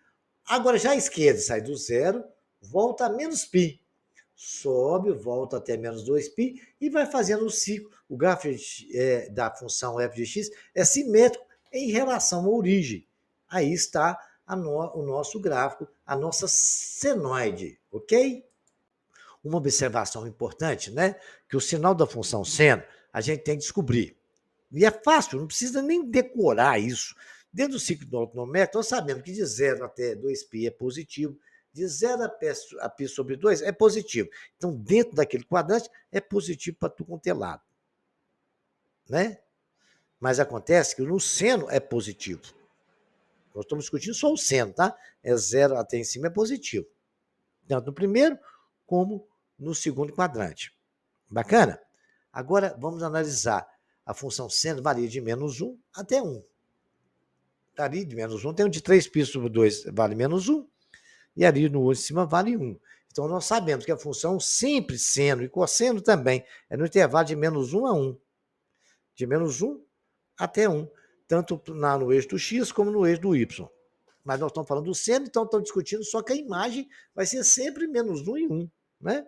Agora, já à esquerda, sai do zero, volta a menos π. Sobe, volta até menos 2π e vai fazendo o ciclo. O gráfico da função f de x é simétrico em relação à origem. Aí está o nosso gráfico, a nossa senoide, ok? Uma observação importante, né? Que o sinal da função seno a gente tem que descobrir. E é fácil, não precisa nem decorar isso. Dentro do ciclo do autonométrico, nós sabemos que de 0 até 2π é positivo, de 0 a π sobre 2 é positivo. Então, dentro daquele quadrante, é positivo para tudo quanto é lado. Né? Mas acontece que no seno é positivo. Nós estamos discutindo só o seno, tá? É 0 até em cima é positivo. Tanto no primeiro como no segundo quadrante. Bacana? Agora, vamos analisar. A função seno varia de menos 1 até 1. Ali de menos 1 tem um de 3π sobre 2 vale menos 1. E ali no outro de cima vale 1. Então, nós sabemos que a função sempre seno e cosseno também é no intervalo de menos 1 a 1. De menos 1 até 1. Tanto no eixo do x como no eixo do y. Mas nós estamos falando do seno, então estamos discutindo só que a imagem vai ser sempre menos 1 e 1. Né?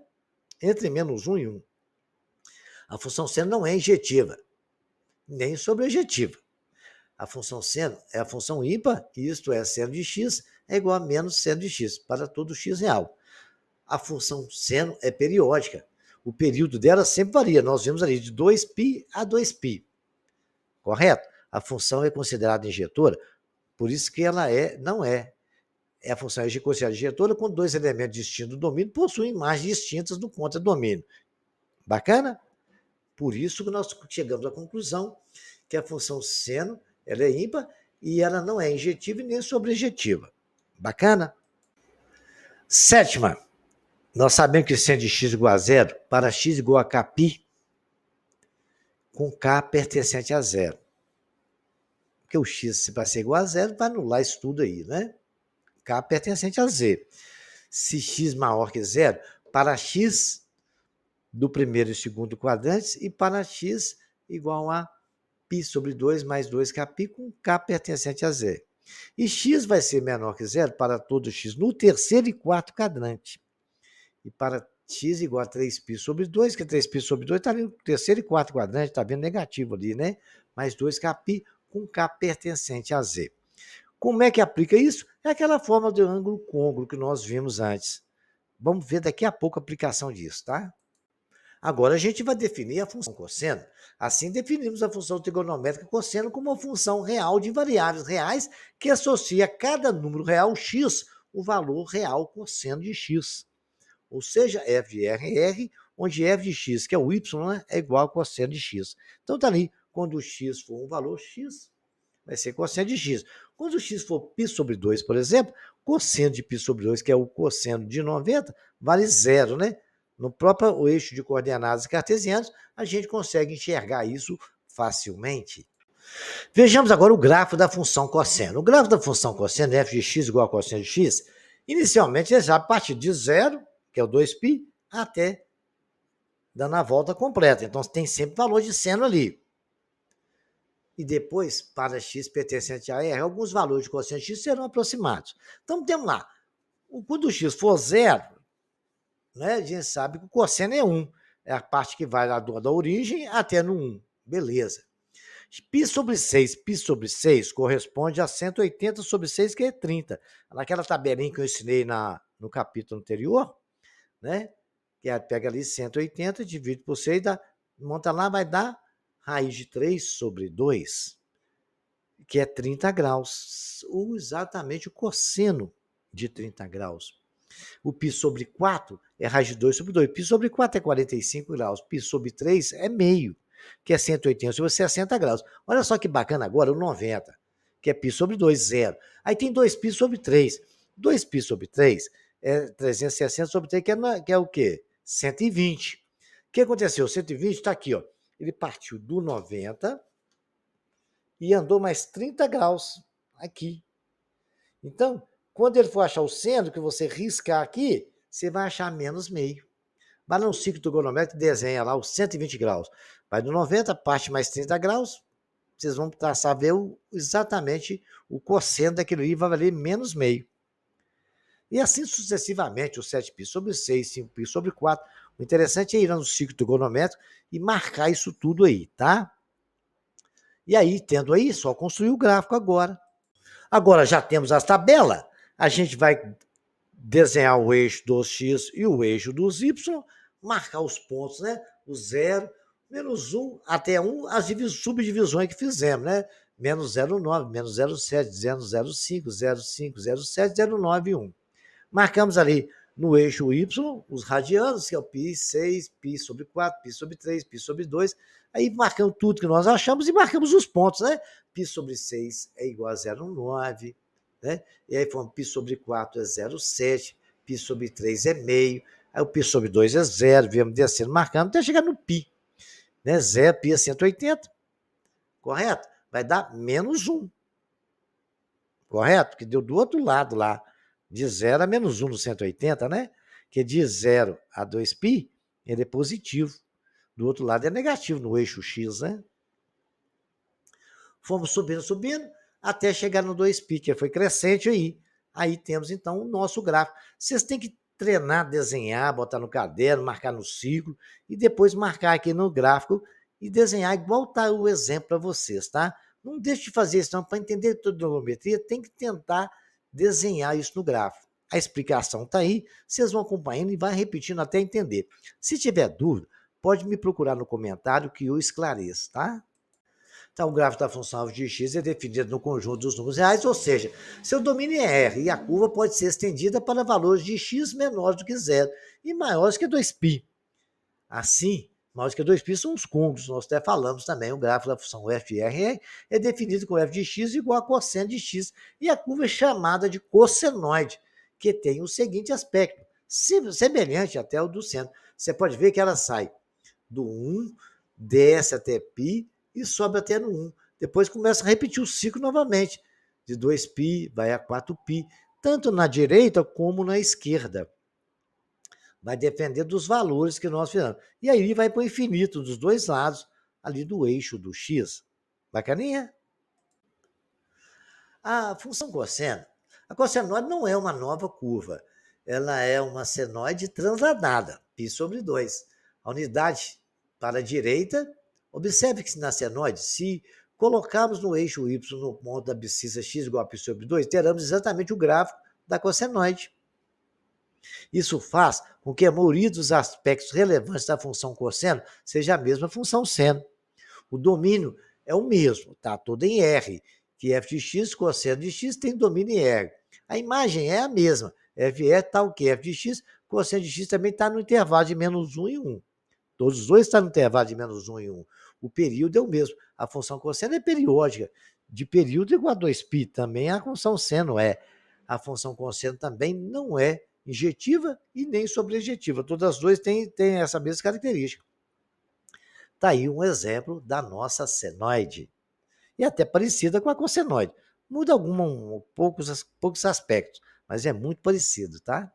Entre menos 1 e 1. A função seno não é injetiva, nem sobrejetiva. A função seno é a função ímpar, isto é, seno de x é igual a menos seno de x, para todo x real. A função seno é periódica. O período dela sempre varia. Nós vimos ali de 2π a 2π. Correto? A função é considerada injetora, por isso que ela não é. A função é considerada injetora quando dois elementos distintos do domínio possuem imagens distintas no contradomínio. Bacana? Por isso que nós chegamos à conclusão que a função seno ela é ímpar e ela não é injetiva e nem sobrejetiva. Bacana? Sétima, nós sabemos que seno de x igual a zero, para x igual a kπ, com k pertencente a zero. Porque o x, se vai ser igual a zero, vai anular isso tudo aí, né? K pertencente a z. Se x maior que zero, para x do primeiro e segundo quadrantes e para x igual a π sobre 2 mais 2kπ com k pertencente a z. E x vai ser menor que zero para todo x no terceiro e quarto quadrante. E para x igual a 3π sobre 2, que 3π sobre 2 está ali no terceiro e quarto quadrante, está vendo negativo ali, né? Mais 2kπ com k pertencente a z. Como é que aplica isso? É aquela forma de ângulo côncavo que nós vimos antes. Vamos ver daqui a pouco a aplicação disso, tá? Agora a gente vai definir a função cosseno. Assim definimos a função trigonométrica cosseno como uma função real de variáveis reais que associa a cada número real x o valor real cosseno de x. Ou seja, f de r, onde f de x, que é o y, né, é igual a cosseno de x. Então está ali, quando o x for um valor x, vai ser cosseno de x. Quando o x for π sobre 2, por exemplo, cosseno de π sobre 2, que é o cosseno de 90, vale zero, né? No próprio eixo de coordenadas cartesianas, a gente consegue enxergar isso facilmente. Vejamos agora o gráfico da função cosseno. O gráfico da função cosseno, f de x igual a cosseno de x, inicialmente ele já parte de zero, que é o 2π, até dando a volta completa. Então tem sempre valor de seno ali. E depois, para x pertencente a r, alguns valores de cosseno de x serão aproximados. Então temos lá, quando o x for zero, né, a gente sabe que o cosseno é 1. É a parte que vai lá da origem até no 1. Beleza. Π sobre 6, π sobre 6 corresponde a 180 sobre 6, que é 30. Naquela tabelinha que eu ensinei no capítulo anterior, né? Que pega ali 180, divide por 6, monta lá, vai dar raiz de 3 sobre 2, que é 30 graus. Ou exatamente o cosseno de 30 graus. O π sobre 4 é raiz de 2 sobre 2. Π sobre 4 é 45 graus. Π sobre 3 é meio, que é 180 sobre 60 graus. Olha só que bacana agora o 90, que é π sobre 2, 0. Aí tem 2π sobre 3. 2π sobre 3 é 360 sobre 3, que é o quê? 120. O que aconteceu? 120 está aqui, ó. Ele partiu do 90 e andou mais 30 graus aqui. Então, quando ele for achar o seno, que você riscar aqui, você vai achar menos meio. Vai no ciclo trigonométrico, desenha lá os 120 graus. Vai do 90, parte mais 30 graus, vocês vão traçar, ver exatamente o cosseno daquilo ali, vai valer menos meio. E assim sucessivamente, o 7π sobre 6, 5π sobre 4. O interessante é ir no ciclo trigonométrico e marcar isso tudo aí, tá? E aí, tendo aí, só construir o gráfico agora. Agora já temos as tabelas, a gente vai desenhar o eixo dos x e o eixo dos y, marcar os pontos, né? O 0, menos 1 até 1, as subdivisões que fizemos, né? Menos 0,9, menos 0,7, 0,05, 0,5, 0,7, 0,9 1. Marcamos ali no eixo y os radianos, que é o π6, π sobre 4, π sobre 3, π sobre 2. Aí marcamos tudo que nós achamos e marcamos os pontos, né? Π sobre 6 é igual a 0,9, né? E aí π sobre 4 é 0,7, π sobre 3 é meio, aí o π sobre 2 é 0, viemos descendo, marcando, até chegar no π, né? 0, π é 180, correto? Vai dar menos 1, correto? Porque deu do outro lado lá, de 0 a menos 1 no 180, né? Que de 0 a 2π, ele é positivo. Do outro lado é negativo, no eixo x, né? Fomos subindo, até chegar no 2π, que foi crescente aí. Aí temos, então, o nosso gráfico. Vocês têm que treinar, desenhar, botar no caderno, marcar no ciclo, e depois marcar aqui no gráfico e desenhar igual tá o exemplo para vocês, tá? Não deixe de fazer isso, não. Para entender trigonometria, tem que tentar desenhar isso no gráfico. A explicação está aí, vocês vão acompanhando e vai repetindo até entender. Se tiver dúvida, pode me procurar no comentário que eu esclareço, tá? Então, o gráfico da função f de x é definido no conjunto dos números reais, ou seja, seu domínio é R e a curva pode ser estendida para valores de x menores do que zero e maiores que 2π. Assim, maiores que 2π são os cônjuges, nós até falamos também, o gráfico da função f de R é definido com f de x igual a cosseno de x, e a curva é chamada de cossenoide, que tem o seguinte aspecto, semelhante até ao do seno. Você pode ver que ela sai do 1, desce até π e sobe até no 1. Depois começa a repetir o ciclo novamente, de 2π vai a 4π, tanto na direita como na esquerda. Vai depender dos valores que nós fizemos. E aí vai para o infinito dos dois lados, ali do eixo do x. Bacaninha? A função cosseno. A cossenoide não é uma nova curva. Ela é uma senoide transladada, π sobre 2. A unidade para a direita, observe que na senoide, se colocarmos no eixo y no ponto da abscissa x igual a π sobre 2, teremos exatamente o gráfico da cossenoide. Isso faz com que a maioria dos aspectos relevantes da função cosseno seja a mesma função seno. O domínio é o mesmo, está todo em R, que f de x, cosseno de x, tem domínio em R. A imagem é a mesma, f está o que? F de x, cosseno de x também está no intervalo de menos 1 e 1. Todos os dois estão no intervalo de menos 1 e 1. O período é o mesmo. A função cosseno é periódica. De período igual a 2π. Também a função seno é. A função cosseno também não é injetiva e nem sobrejetiva. Todas as duas têm essa mesma característica. Está aí um exemplo da nossa senoide. E até parecida com a cossenoide. Muda poucos aspectos, mas é muito parecido, tá?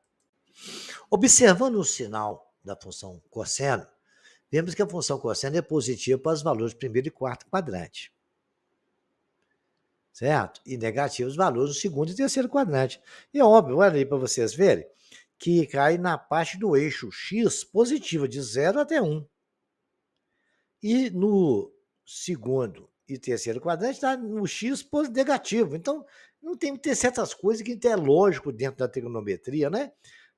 Observando o sinal da função cosseno, vemos que a função cosseno é positiva para os valores primeiro e quarto quadrante. Certo? E negativa os valores do segundo e terceiro quadrante. E é óbvio, olha aí para vocês verem, que cai na parte do eixo x positiva, de 0 até 1. E no segundo e terceiro quadrante está no x negativo. Então, não tem que ter certas coisas que é lógico dentro da trigonometria, né?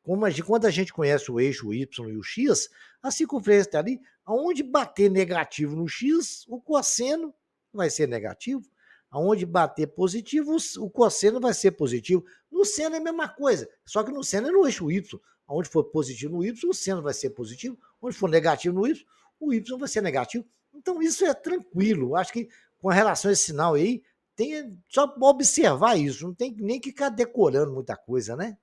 Como quando a gente conhece o eixo y e o x, a circunferência está ali, aonde bater negativo no x, o cosseno vai ser negativo. Aonde bater positivo, o cosseno vai ser positivo. No seno é a mesma coisa, só que no seno é no eixo y. Onde for positivo no y, o seno vai ser positivo. Onde for negativo no y, o y vai ser negativo. Então, isso é tranquilo. Acho que com relação a esse sinal aí, tem só observar isso. Não tem nem que ficar decorando muita coisa, né?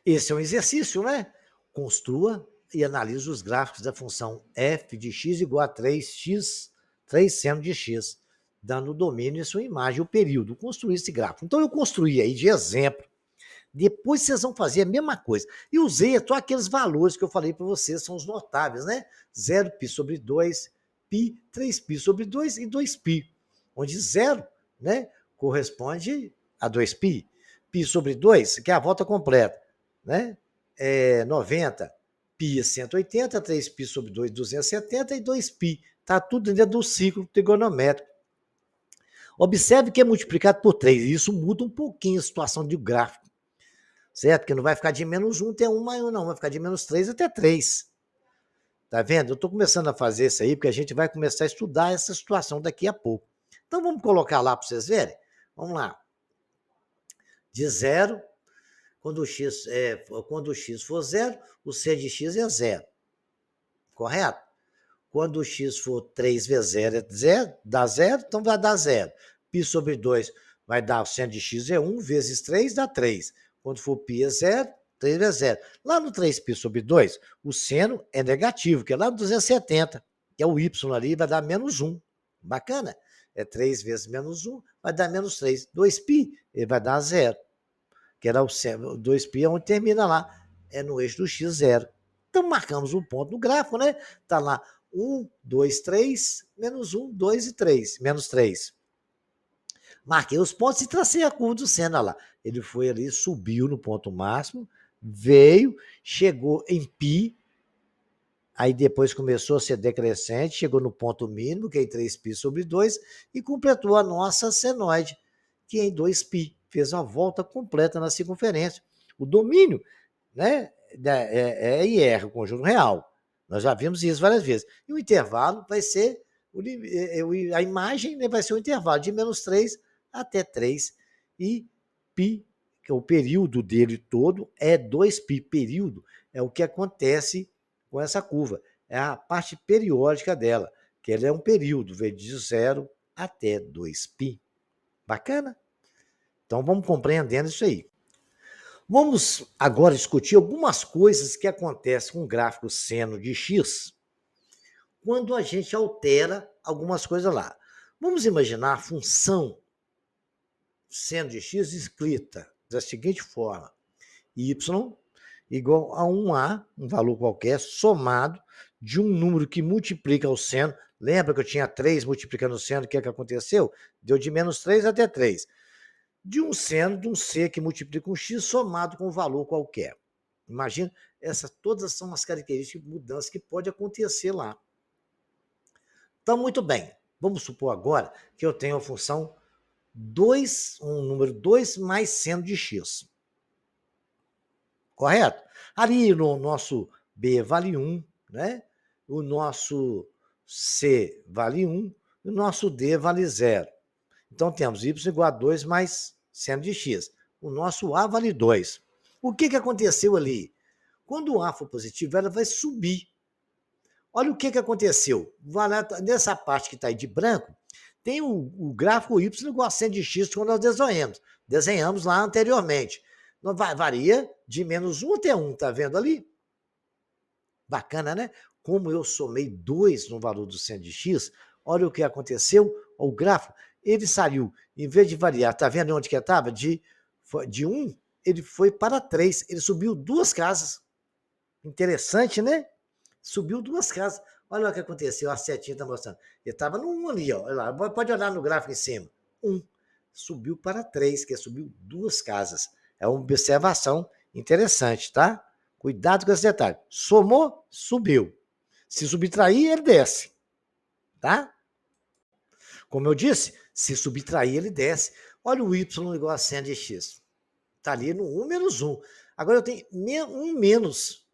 Esse é um exercício, né? Construa e analise os gráficos da função f de x igual a 3x, 3 seno de x, dando o domínio em sua imagem, o período. Construir esse gráfico. Então, eu construí aí de exemplo. Depois vocês vão fazer a mesma coisa. E usei só aqueles valores que eu falei para vocês, são os notáveis, né? 0π sobre 2, π, 3π sobre 2 e 2π. Onde 0, né, corresponde a 2π. π sobre 2, que é a volta completa, né? É 90. π é 180, 3π sobre 2, 270 e 2π. Está tudo dentro do ciclo trigonométrico. Observe que é multiplicado por 3. E isso muda um pouquinho a situação do gráfico. Certo? Porque não vai ficar de menos 1 até 1 mais 1, não. Vai ficar de menos 3 até 3. Tá vendo? Eu estou começando a fazer isso aí, porque a gente vai começar a estudar essa situação daqui a pouco. Então, vamos colocar lá para vocês verem? Vamos lá. De 0, quando o x for 0, o c de x é 0. Correto? Quando o x for 3 vezes 0 é 0, dá 0, então vai dar 0. π sobre 2 vai dar o seno de x é 1, vezes 3 dá 3. Quando for π é 0, 3 vezes 0. Lá no 3π sobre 2, o seno é negativo, que é lá no 270, que é o y ali, vai dar menos 1. Bacana? É 3 vezes menos 1, vai dar menos 3. 2π, ele vai dar 0. Que era o seno, 2π é onde termina lá, é no eixo do x, 0. Então, marcamos um ponto no gráfico, né? Está lá 1, 2, 3, menos 1, 2 e 3, menos 3. Marquei os pontos e tracei a curva do seno, olha lá. Ele foi ali, subiu no ponto máximo, veio, chegou em π, Aí depois começou a ser decrescente, chegou no ponto mínimo, que é em 3π sobre 2, e completou a nossa senoide, que é em 2π. Fez uma volta completa na circunferência. O domínio, né, é IR, o conjunto real. Nós já vimos isso várias vezes. E o intervalo vai ser, a imagem, né, vai ser o intervalo de -3 até 3. E π, que é o período dele todo, é 2π. Período é o que acontece com essa curva. É a parte periódica dela, que ela é um período, vem de 0 até 2π. Bacana? Então vamos compreendendo isso aí. Vamos agora discutir algumas coisas que acontecem com o gráfico seno de x quando a gente altera algumas coisas lá. Vamos imaginar a função seno de x escrita da seguinte forma: y igual a 1a, um valor qualquer, somado de um número que multiplica o seno. Lembra que eu tinha 3 multiplicando o seno? O que é que aconteceu? Deu de -3 até 3. De um seno de um c que multiplica um x somado com um valor qualquer. Imagina, essas todas são as características de mudança que pode acontecer lá. Então, muito bem. Vamos supor agora que eu tenho a função 2, um número 2 mais seno de x. Correto? Ali no nosso B vale 1, né? O nosso C vale 1, e o nosso D vale 0. Então, temos y igual a 2 mais seno de x. O nosso A vale 2. O que aconteceu ali? Quando o A for positivo, ela vai subir. Olha o que aconteceu. Nessa parte que está aí de branco, tem o gráfico y igual a seno de x quando nós desenhamos. Desenhamos lá anteriormente. Varia de -1 até 1, tá vendo ali? Bacana, né? Como eu somei 2 no valor do seno de x, olha o que aconteceu. O gráfico, ele saiu, em vez de variar, tá vendo onde que estava? De 1, ele foi para 3. Ele subiu 2 casas. Interessante, né? Subiu 2 casas. Olha o que aconteceu, a setinha está mostrando. Ele estava no 1 ali, ó. Olha lá, pode olhar no gráfico em cima. 1. Subiu para 3, que subiu 2 casas. É uma observação interessante, tá? Cuidado com esse detalhe. Somou, subiu. Se subtrair, ele desce. Tá? Como eu disse, se subtrair, ele desce. Olha o y igual a seno de x. Está ali no 1 menos 1. Agora eu tenho 1 menos.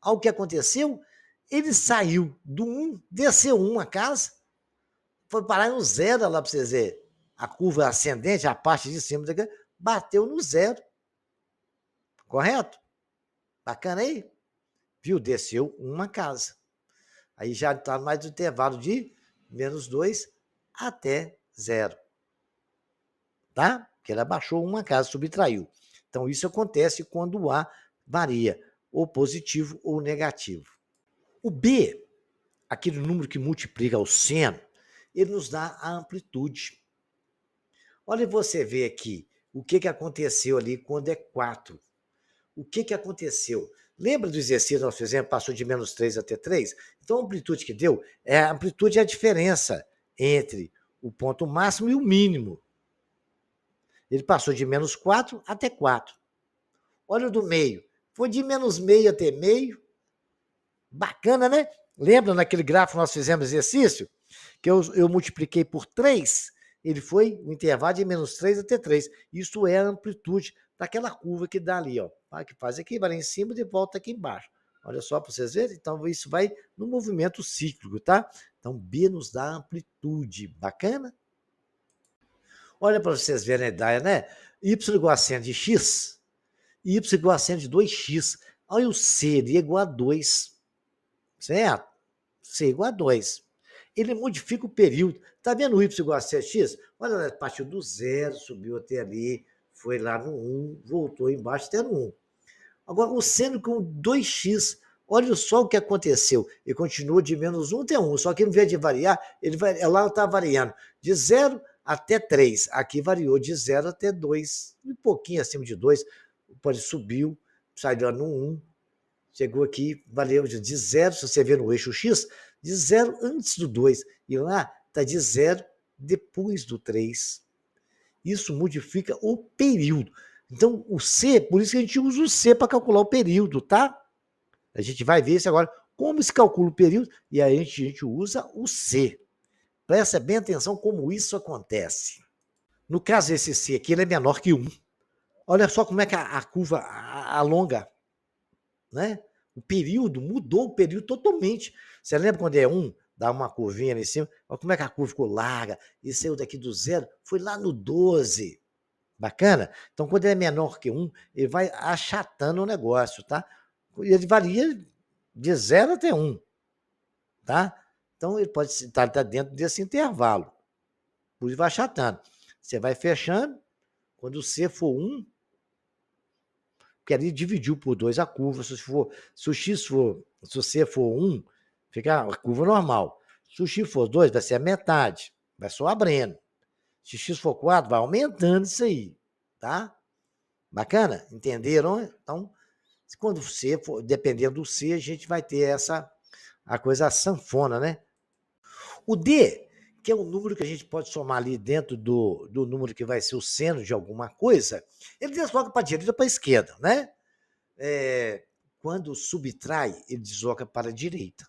Olha o que aconteceu? Ele saiu do 1, desceu 1 a casa, foi parar no 0 lá para vocês verem. A curva ascendente, a parte de cima, bateu no 0. Correto? Bacana aí? Viu? Desceu 1 a casa. Aí já está mais do intervalo de -2 até 0. Tá? Porque ela baixou 1 a casa, subtraiu. Então, isso acontece quando o A varia, ou positivo ou negativo. O B, aquele número que multiplica o seno, ele nos dá a amplitude. Olha, você vê aqui o que aconteceu ali quando é 4. O que aconteceu? Lembra do exercício que nós fizemos, passou de -3 até 3? Então, a amplitude que deu, a amplitude é a diferença entre o ponto máximo e o mínimo. Ele passou de -4 até 4. Olha o do meio. Foi de -meio até meio. Bacana, né? Lembra naquele gráfico que nós fizemos exercício? Que eu multipliquei por 3, ele foi o intervalo de -3 até 3. Isso é a amplitude daquela curva que dá ali, ó. Que faz aqui, vai lá em cima e volta aqui embaixo. Olha só para vocês verem. Então, isso vai no movimento cíclico, tá? Então, B nos dá amplitude. Bacana? Olha para vocês verem a ideia, né? Y igual a seno de x, y igual a seno de 2x. Olha o C, ele é igual a 2. Certo? C igual a 2. Ele modifica o período. Está vendo o y igual a 7x? Olha, partiu do 0, subiu até ali, foi lá no 1, voltou embaixo até no 1. Agora, o seno com 2x, olha só o que aconteceu. Ele continua de -1 até 1, só que ao invés de variar, lá está variando de 0 até 3. Aqui variou de 0 até 2, um pouquinho acima de 2, subiu, saiu no 1, chegou aqui, valeu de 0, se você ver no eixo X, de 0 antes do 2, e lá está de 0 depois do 3. Isso modifica o período. Então, o C, por isso que a gente usa o C para calcular o período, tá? A gente vai ver isso agora, Como se calcula o período? E aí a gente usa o C. Presta bem atenção como isso acontece. No caso, esse C aqui, ele é menor que 1. Olha só como é que a curva alonga, né? O período, mudou o período totalmente. Você lembra quando é 1, dá uma curvinha ali em cima? Olha como é que a curva ficou larga e saiu daqui do 0, foi lá no 12. Bacana? Então, quando ele é menor que 1, ele vai achatando o negócio, tá? Ele varia de 0 até 1, tá? Então, ele pode estar dentro desse intervalo. Por isso vai achatando. Você vai fechando, quando o C for 1, porque ali dividiu por 2 a curva. Se o X for, se o C for 1, fica a curva normal. Se o X for 2, vai ser a metade, vai só abrindo. Se o X for 4, vai aumentando isso aí, tá? Bacana? Entenderam? Então, quando o C for, dependendo do C, a gente vai ter a coisa sanfona, né? O D, que é o número que a gente pode somar ali dentro do número que vai ser o seno de alguma coisa, ele desloca para a direita ou para a esquerda, né? Quando subtrai, ele desloca para a direita.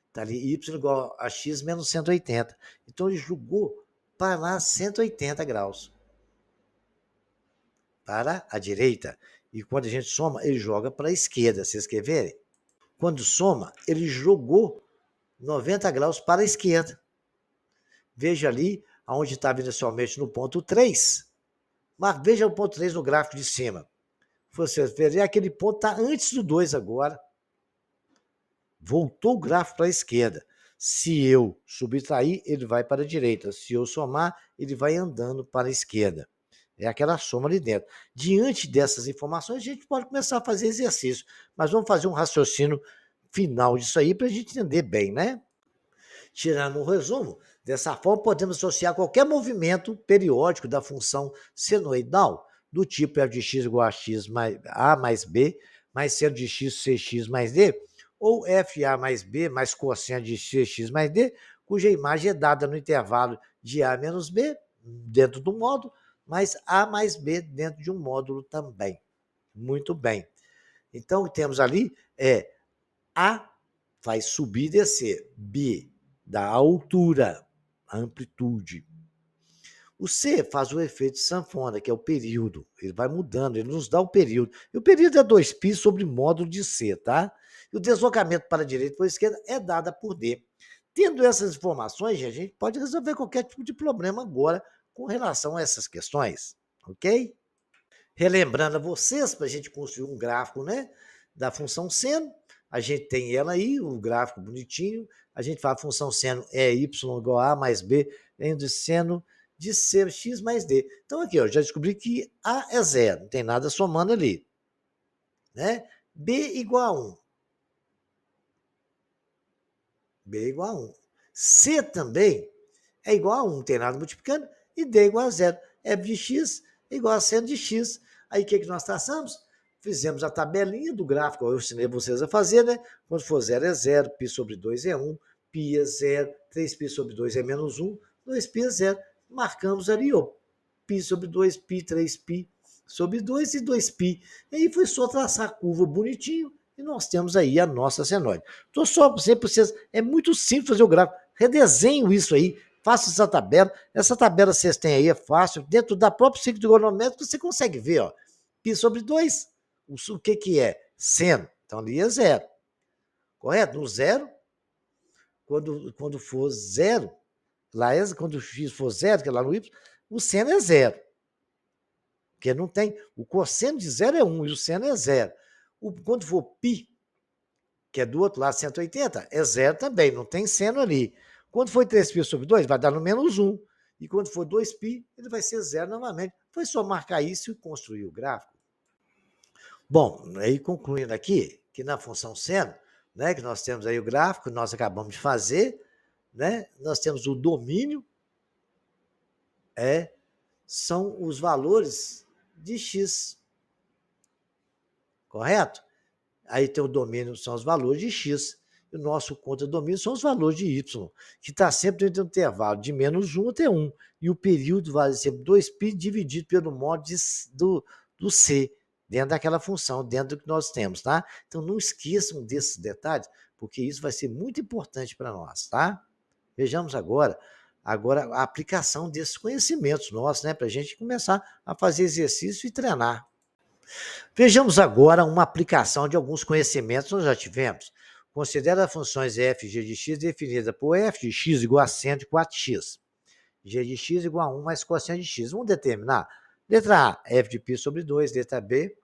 Está ali y igual a x menos 180. Então, ele jogou para 180 graus. Para a direita. E quando a gente soma, ele joga para a esquerda. Vocês querem ver? Quando soma, ele jogou 90 graus para a esquerda. Veja ali, onde está vindo somente no ponto 3. Mas veja o ponto 3 no gráfico de cima. Você vê, aquele ponto está antes do 2 agora. Voltou o gráfico para a esquerda. Se eu subtrair, ele vai para a direita. Se eu somar, ele vai andando para a esquerda. É aquela soma ali dentro. Diante dessas informações, a gente pode começar a fazer exercício. Mas vamos fazer um raciocínio final disso aí para a gente entender bem, né? Tirando um resumo, dessa forma podemos associar qualquer movimento periódico da função senoidal, do tipo f de x igual a x mais a mais b, mais seno de x cx mais d, ou fa mais b mais cosseno de cx mais d, cuja imagem é dada no intervalo de a menos b, dentro do módulo, mais a mais b dentro de um módulo também. Muito bem. Então, temos ali a vai subir e descer, b da altura, a amplitude. O C faz o efeito de sanfona, que é o período. Ele vai mudando, ele nos dá o período. E o período é 2π sobre módulo de C, tá? E o deslocamento para a direita e para a esquerda é dada por D. Tendo essas informações, a gente pode resolver qualquer tipo de problema agora com relação a essas questões, ok? Relembrando a vocês, para a gente construir um gráfico, né, da função seno, a gente tem ela aí, o gráfico bonitinho, a gente fala a função seno é y igual a mais b, entre seno de x mais d. Então aqui, ó, já descobri que a é zero, não tem nada somando ali, né? B igual a 1. B igual a 1. C também é igual a 1, não tem nada multiplicando, e D igual a 0. F de x é igual a seno de x. Aí o que nós traçamos? Fizemos a tabelinha do gráfico, eu ensinei vocês a fazer, né? Quando for 0 é 0, π sobre 2 é 1, π é 0, 3π sobre 2 é menos 1, 2π é 0. Marcamos ali, ó, π sobre 2, π, 3π sobre 2 e 2π. E aí foi só traçar a curva bonitinho e nós temos aí a nossa senoide. Estou só sempre para vocês, é muito simples fazer o gráfico. Redesenho isso aí, faça essa tabela. Essa tabela vocês têm aí, é fácil. Dentro da própria ciclo trigonométrico, você consegue ver, ó, π sobre 2, o que é? Seno. Então ali é 0. Correto? No 0, quando for 0, lá é, quando o x for 0, que é lá no y, o seno é 0. Porque não tem. O cosseno de 0 é 1 e o seno é 0. Quando for π, que é do outro lado, 180, é 0 também, não tem seno ali. Quando for 3π sobre 2, vai dar no menos 1. E quando for 2π, ele vai ser 0 novamente. Foi só marcar isso e construir o gráfico. Bom, aí concluindo aqui, que na função seno, né, que nós temos aí o gráfico, que nós acabamos de fazer, né, nós temos o domínio, são os valores de x, correto? Aí tem o domínio, são os valores de x, e o nosso contra-domínio são os valores de y, que está sempre dentro do intervalo de menos 1 até 1, e o período vai ser 2π dividido pelo módulo do c, dentro daquela função, dentro do que nós temos, tá? Então não esqueçam desses detalhes, porque isso vai ser muito importante para nós, tá? Vejamos agora a aplicação desses conhecimentos nossos, né, para a gente começar a fazer exercício e treinar. Vejamos agora uma aplicação de alguns conhecimentos que nós já tivemos. Considera as funções f e g de x definida por f de x igual a seno de 4x. G de x igual a 1 mais cosseno de x. Vamos determinar. Letra A, f de π sobre 2. Letra B,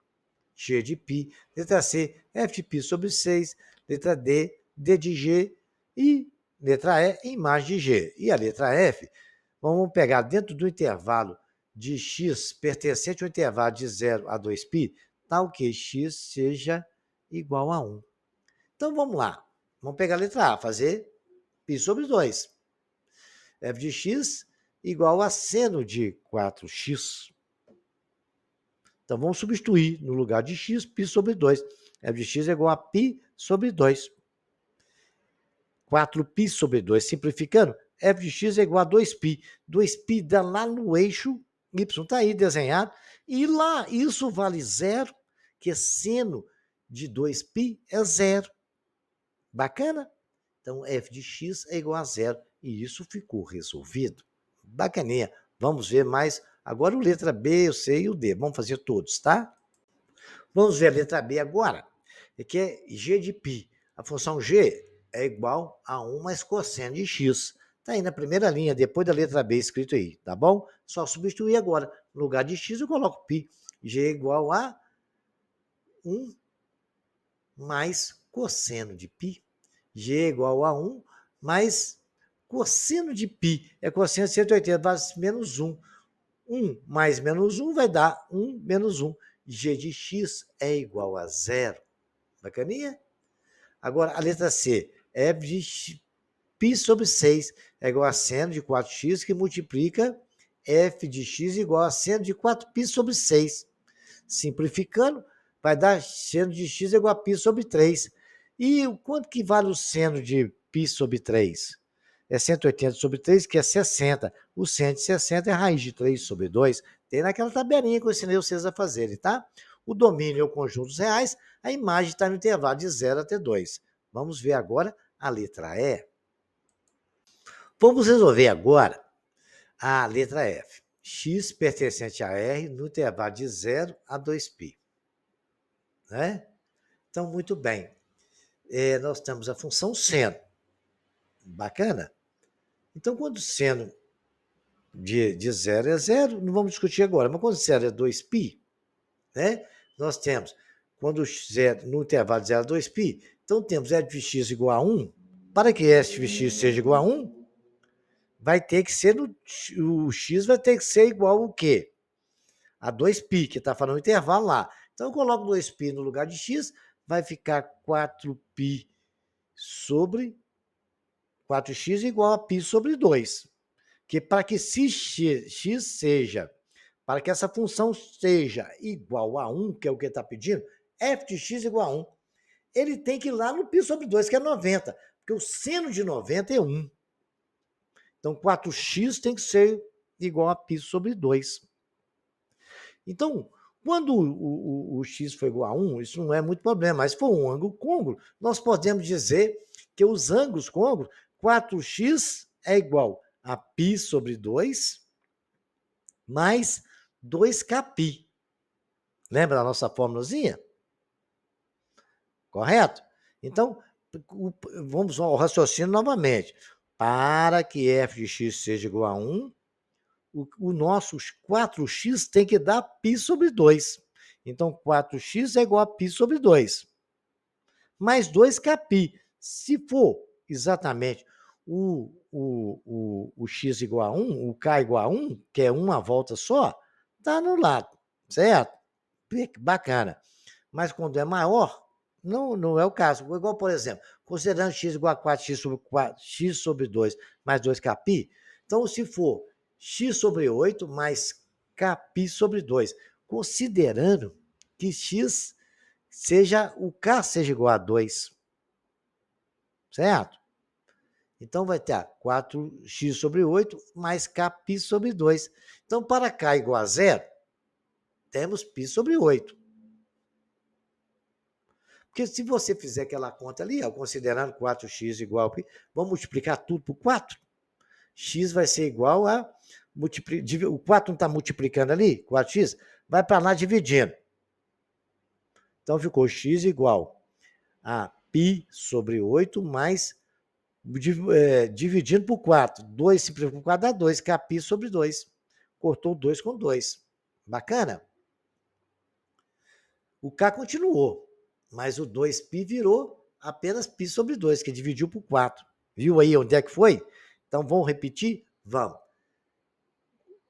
g de π. Letra C, f de π sobre 6. Letra D, d de g. E letra E, imagem de g. E a letra F, vamos pegar dentro do intervalo de x pertencente ao intervalo de 0 a 2π, tal que x seja igual a 1. Então, vamos lá. Vamos pegar a letra A, fazer π sobre 2. F de x igual a seno de 4x. Então, vamos substituir no lugar de x, π sobre 2. F de x é igual a π sobre 2. 4π sobre 2. Simplificando, f de x é igual a 2π. 2π dá lá no eixo y, está aí desenhado. E lá, isso vale zero, que seno de 2π é zero. Bacana? Então, f de x é igual a zero. E isso ficou resolvido. Bacaninha. Vamos ver mais. Agora o letra B, o C e o D. Vamos fazer todos, tá? Vamos ver a letra B agora. Que é g de π. A função g é igual a 1 mais cosseno de x. Está aí na primeira linha, depois da letra B escrito aí, tá bom? Só substituir agora. No lugar de x eu coloco π. G é igual a 1 mais cosseno de π. G é igual a 1 mais cosseno de π. É cosseno de 180, vai menos 1. 1 mais menos 1 vai dar 1 menos 1. G de x é igual a zero. Bacaninha? Agora, a letra C. F de π sobre 6 é igual a seno de 4x, que multiplica f de x igual a seno de 4π sobre 6. Simplificando, vai dar seno de x igual a π sobre 3. E quanto que vale o seno de π sobre 3? É 180 sobre 3, que é 60. O seno de 60 é a raiz de 3 sobre 2. Tem naquela tabelinha que eu ensinei vocês a fazerem, tá? O domínio é o conjunto dos reais, a imagem está no intervalo de 0 até 2. Vamos ver agora a letra E. Vamos resolver agora a letra F. X pertencente a R no intervalo de 0 a 2π. Né? Então, muito bem. Nós temos a função seno. Bacana? Então, quando o seno de 0 é 0, não vamos discutir agora, mas quando o seno é 2π, né? Nós temos, quando no intervalo de 0 a 2π, então temos f de x igual a 1. Para que f de x seja igual a 1, vai ter que ser, o x vai ter que ser igual ao quê? A 2π, que está falando o intervalo lá. Então, eu coloco 2π no lugar de x, vai ficar 4π sobre 4x igual a π sobre 2. Que para que x seja, para que essa função seja igual a 1, que é o que ele está pedindo, f de x igual a 1, ele tem que ir lá no π sobre 2, que é 90, porque o seno de 90 é 1. Então, 4x tem que ser igual a π sobre 2. Então, quando o x for igual a 1, isso não é muito problema, mas se for um ângulo côncavo, nós podemos dizer que os ângulos côncavos, 4x é igual a π sobre 2 mais 2kπ. Lembra da nossa fórmulazinha? Correto? Então, vamos ao raciocínio novamente. Para que f de x seja igual a 1, o nosso 4x tem que dar π sobre 2. Então, 4x é igual a π sobre 2. Mais 2kπ. Se for exatamente o x igual a 1, o k igual a 1, que é uma volta só, está anulado, certo? Bacana. Mas quando é maior, não é o caso. Igual, por exemplo, considerando x igual a 4x sobre 2 mais 2kπ, então se for x sobre 8 mais kπ sobre 2, considerando que o k seja igual a 2, certo? Então vai ter 4x sobre 8 mais kπ sobre 2. Então, para k igual a 0, temos π sobre 8. Porque se você fizer aquela conta ali, ó, considerando 4x igual a π, vamos multiplicar tudo por 4? X vai ser igual a... O 4 não está multiplicando ali? 4x? Vai para lá dividindo. Então, ficou x igual a π sobre 8 mais dividindo por 4. 2 simplifica por 4 dá 2, que é a π sobre 2. Cortou 2 com 2. Bacana? O K continuou, mas o 2π virou apenas π sobre 2, que dividiu por 4. Viu aí onde é que foi? Então, vamos repetir? Vamos.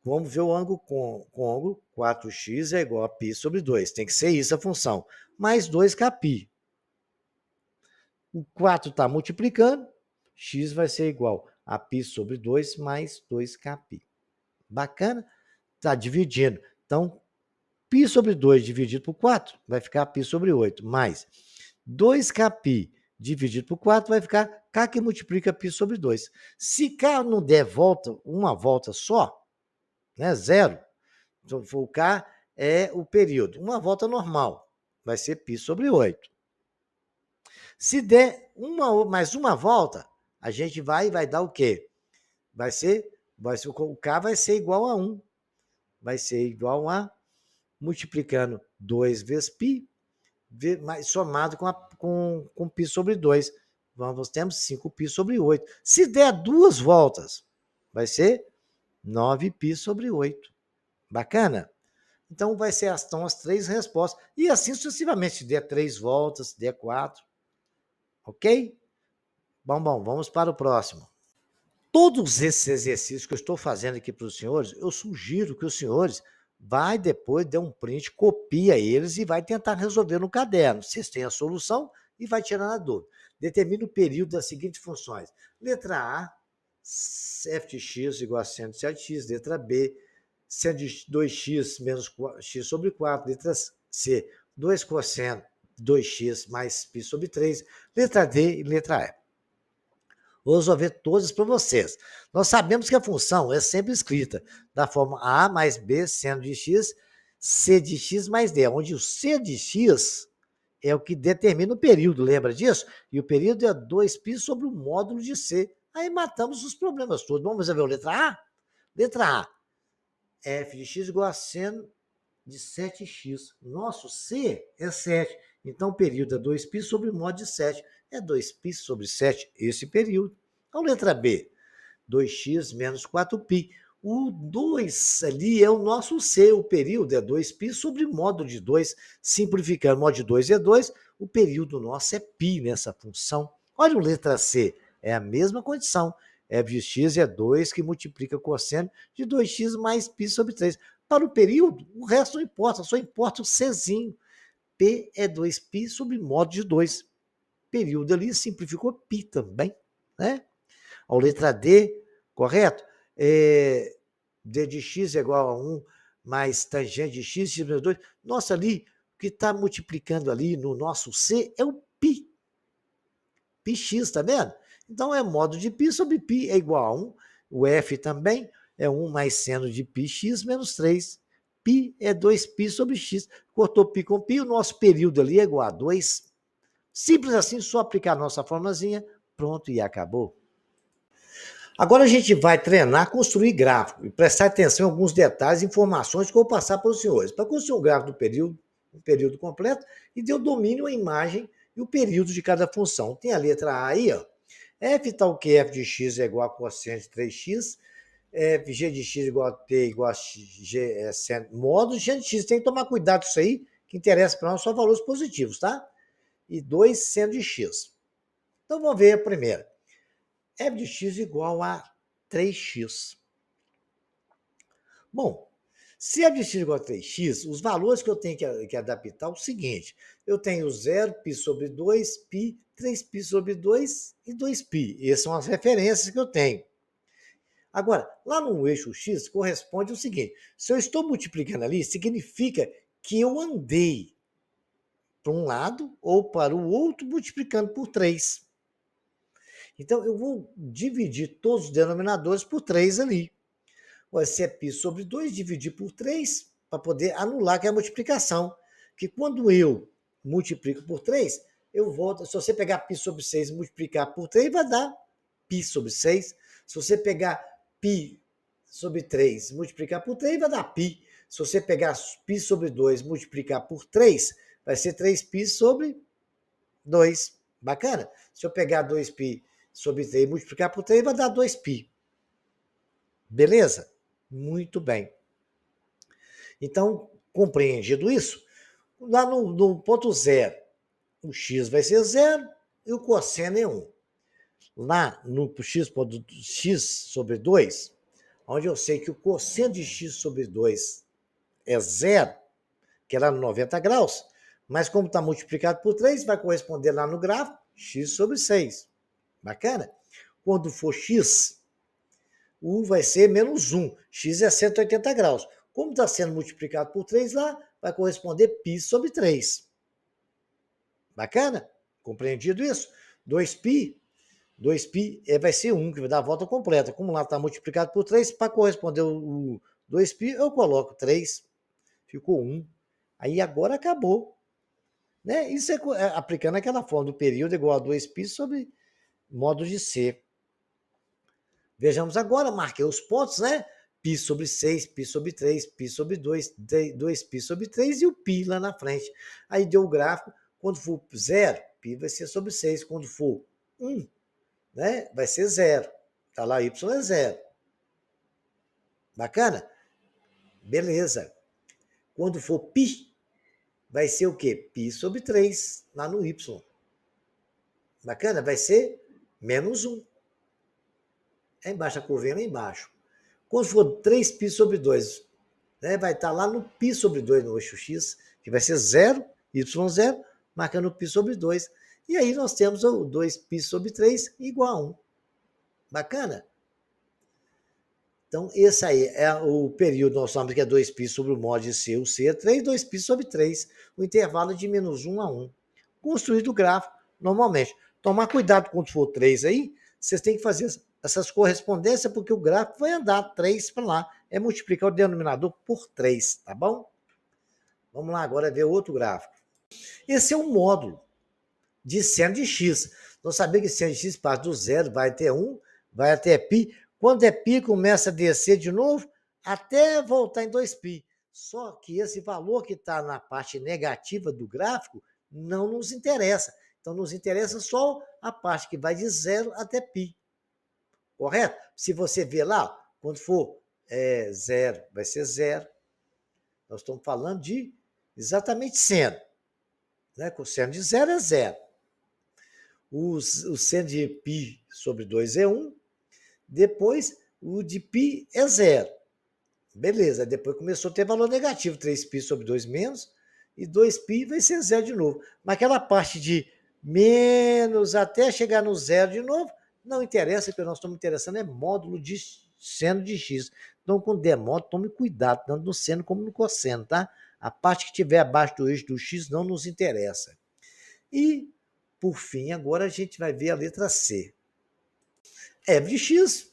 Vamos ver o ângulo côncavo. 4x é igual a π sobre 2. Tem que ser isso a função. Mais 2kπ. O 4 está multiplicando. X vai ser igual a π sobre 2 mais 2kπ. Bacana? Está dividindo. Então, π sobre 2 dividido por 4 vai ficar π sobre 8. Mais 2kπ dividido por 4 vai ficar k que multiplica π sobre 2. Se k não der volta, uma volta só, né, zero, então o k é o período. Uma volta normal vai ser π sobre 8. Se der mais uma volta, a gente vai dar o quê? O k vai ser igual a 1. Vai ser igual a, multiplicando 2 vezes π, somado com π sobre 2. Temos 5π sobre 8. Se der duas voltas, vai ser 9π sobre 8. Bacana? Então, vai ser as 3 respostas. E assim sucessivamente, se der 3 voltas, se der 4. Ok? Bom, vamos para o próximo. Todos esses exercícios que eu estou fazendo aqui para os senhores, eu sugiro que os senhores vai depois dar um print, copia eles e vai tentar resolver no caderno. Vocês têm a solução e vai tirando a dúvida. Determina o período das seguintes funções. Letra A, f de x igual a seno de 7x. Letra B, seno de 2x menos x sobre 4. Letra C, 2 cosseno de 2x mais π sobre 3. Letra D e letra E. Vou resolver todas para vocês. Nós sabemos que a função é sempre escrita da forma A mais B seno de x, C de x mais D, onde o C de x é o que determina o período, lembra disso? E o período é 2π sobre o módulo de C. Aí matamos os problemas todos. Vamos resolver a letra A? Letra A. F de x igual a seno de 7x. Nosso C é 7. Então, o período é 2π sobre o módulo de 7. É 2π sobre 7 esse período. Então, letra B, 2x menos 4π. O 2 ali é o nosso C, o período é 2π sobre módulo de 2. Simplificando, módulo de 2 é 2, o período nosso é π nessa função. Olha a letra C, é a mesma condição. F de x é 2 que multiplica cosseno de 2x mais π sobre 3. Para o período, o resto não importa, só importa o Czinho. P é 2π sobre módulo de 2. Período ali simplificou π também, né? A letra D, correto? D de x é igual a 1 mais tangente de x menos 2. Nossa, ali, o que está multiplicando ali no nosso C é o π. πx, tá vendo? Então, é módulo de π sobre π é igual a 1. O F também é 1 mais seno de πx menos 3. Π é 2π sobre x. Cortou π com π, o nosso período ali é igual a 2. Simples assim, só aplicar a nossa formulazinha, pronto e acabou. Agora a gente vai treinar, construir gráfico e prestar atenção em alguns detalhes e informações que eu vou passar para os senhores. Para construir um gráfico do período, um período completo, e deu domínio à imagem e o período de cada função. Tem a letra A aí, ó. F tal que f de x é igual a cosseno de 3x, f g de x igual a t igual a g seno módulo de g de x. Tem que tomar cuidado com isso aí, que interessa para nós só valores positivos, tá? E 2 seno de x. Então vamos ver a primeira. F de x igual a 3x. Bom, se f de x igual a 3x, os valores que eu tenho que adaptar é o seguinte. Eu tenho 0, π sobre 2, π, 3π sobre 2 e 2π. Essas são as referências que eu tenho. Agora, lá no eixo x corresponde ao seguinte. Se eu estou multiplicando ali, significa que eu andei para um lado ou para o outro multiplicando por 3. Então, eu vou dividir todos os denominadores por 3 ali. Vai ser π sobre 2, dividir por 3, para poder anular que é a multiplicação. Que quando eu multiplico por 3, eu volto. Se você pegar π sobre 6 e multiplicar por 3, vai dar π sobre 6. Se você pegar π sobre 3 e multiplicar por 3, vai dar π. Se você pegar π sobre 2 e multiplicar por 3, vai ser 3π sobre 2. Bacana? Se eu pegar 2π sobre 3 e multiplicar por 3, vai dar 2π. Beleza? Muito bem. Então, compreendido isso, lá no ponto zero, o x vai ser 0 e o cosseno é 1. Lá no x sobre 2, onde eu sei que o cosseno de x sobre 2 é 0, que é lá no 90 graus, mas como está multiplicado por 3, vai corresponder lá no gráfico x sobre 6. Bacana? Quando for x, u vai ser menos 1. X é 180 graus. Como está sendo multiplicado por 3 lá, vai corresponder π sobre 3. Bacana? Compreendido isso? 2π vai ser 1, que vai dar a volta completa. Como lá está multiplicado por 3, para corresponder o 2π, eu coloco 3. Ficou 1. Aí agora acabou. Né? Isso é aplicando aquela forma do período igual a 2π sobre modo de ser. Vejamos agora, marquei os pontos, né? π sobre 6, π sobre 3, π sobre 2, 2π sobre 3 e o π lá na frente. Aí deu o gráfico, quando for 0, π vai ser sobre 6. Quando for 1, né, vai ser 0. Está lá, y é 0. Bacana? Beleza. Quando for π, vai ser o quê? π sobre 3, lá no y. Bacana? Vai ser menos 1. É embaixo, a curvinha lá embaixo. Quando for 3π sobre 2, né, vai estar lá no π sobre 2 no eixo x, que vai ser 0, y0, marcando π sobre 2. E aí nós temos o 2π sobre 3 igual a 1. Bacana? Então, esse aí é o período, nós falamos que é 2π sobre o mod de C, o C é 3, 2π sobre 3, o intervalo de menos 1 a 1. Construído o gráfico normalmente. Tomar cuidado quando for 3 aí, vocês têm que fazer essas correspondências, porque o gráfico vai andar 3 para lá. É multiplicar o denominador por 3, tá bom? Vamos lá agora ver outro gráfico. Esse é um módulo de seno de x. Nós sabemos que seno de x passa do 0, vai até 1, vai até π. Quando é π, começa a descer de novo, até voltar em 2π. Só que esse valor que está na parte negativa do gráfico não nos interessa. Então, nos interessa só a parte que vai de 0 até π. Correto? Se você ver lá, quando for 0, vai ser 0. Nós estamos falando de exatamente seno. Né? O seno de 0 é 0. O seno de π sobre 2 é 1. Depois, o de π é 0. Beleza, depois começou a ter valor negativo. 3π sobre 2 menos, e 2π vai ser 0 de novo. Mas aquela parte de menos até chegar no 0 de novo, não interessa, porque nós estamos interessando é módulo de seno de x. Então, quando der módulo, tome cuidado, tanto no seno como no cosseno, tá? A parte que estiver abaixo do eixo do x não nos interessa. E, por fim, agora a gente vai ver a letra C. F de x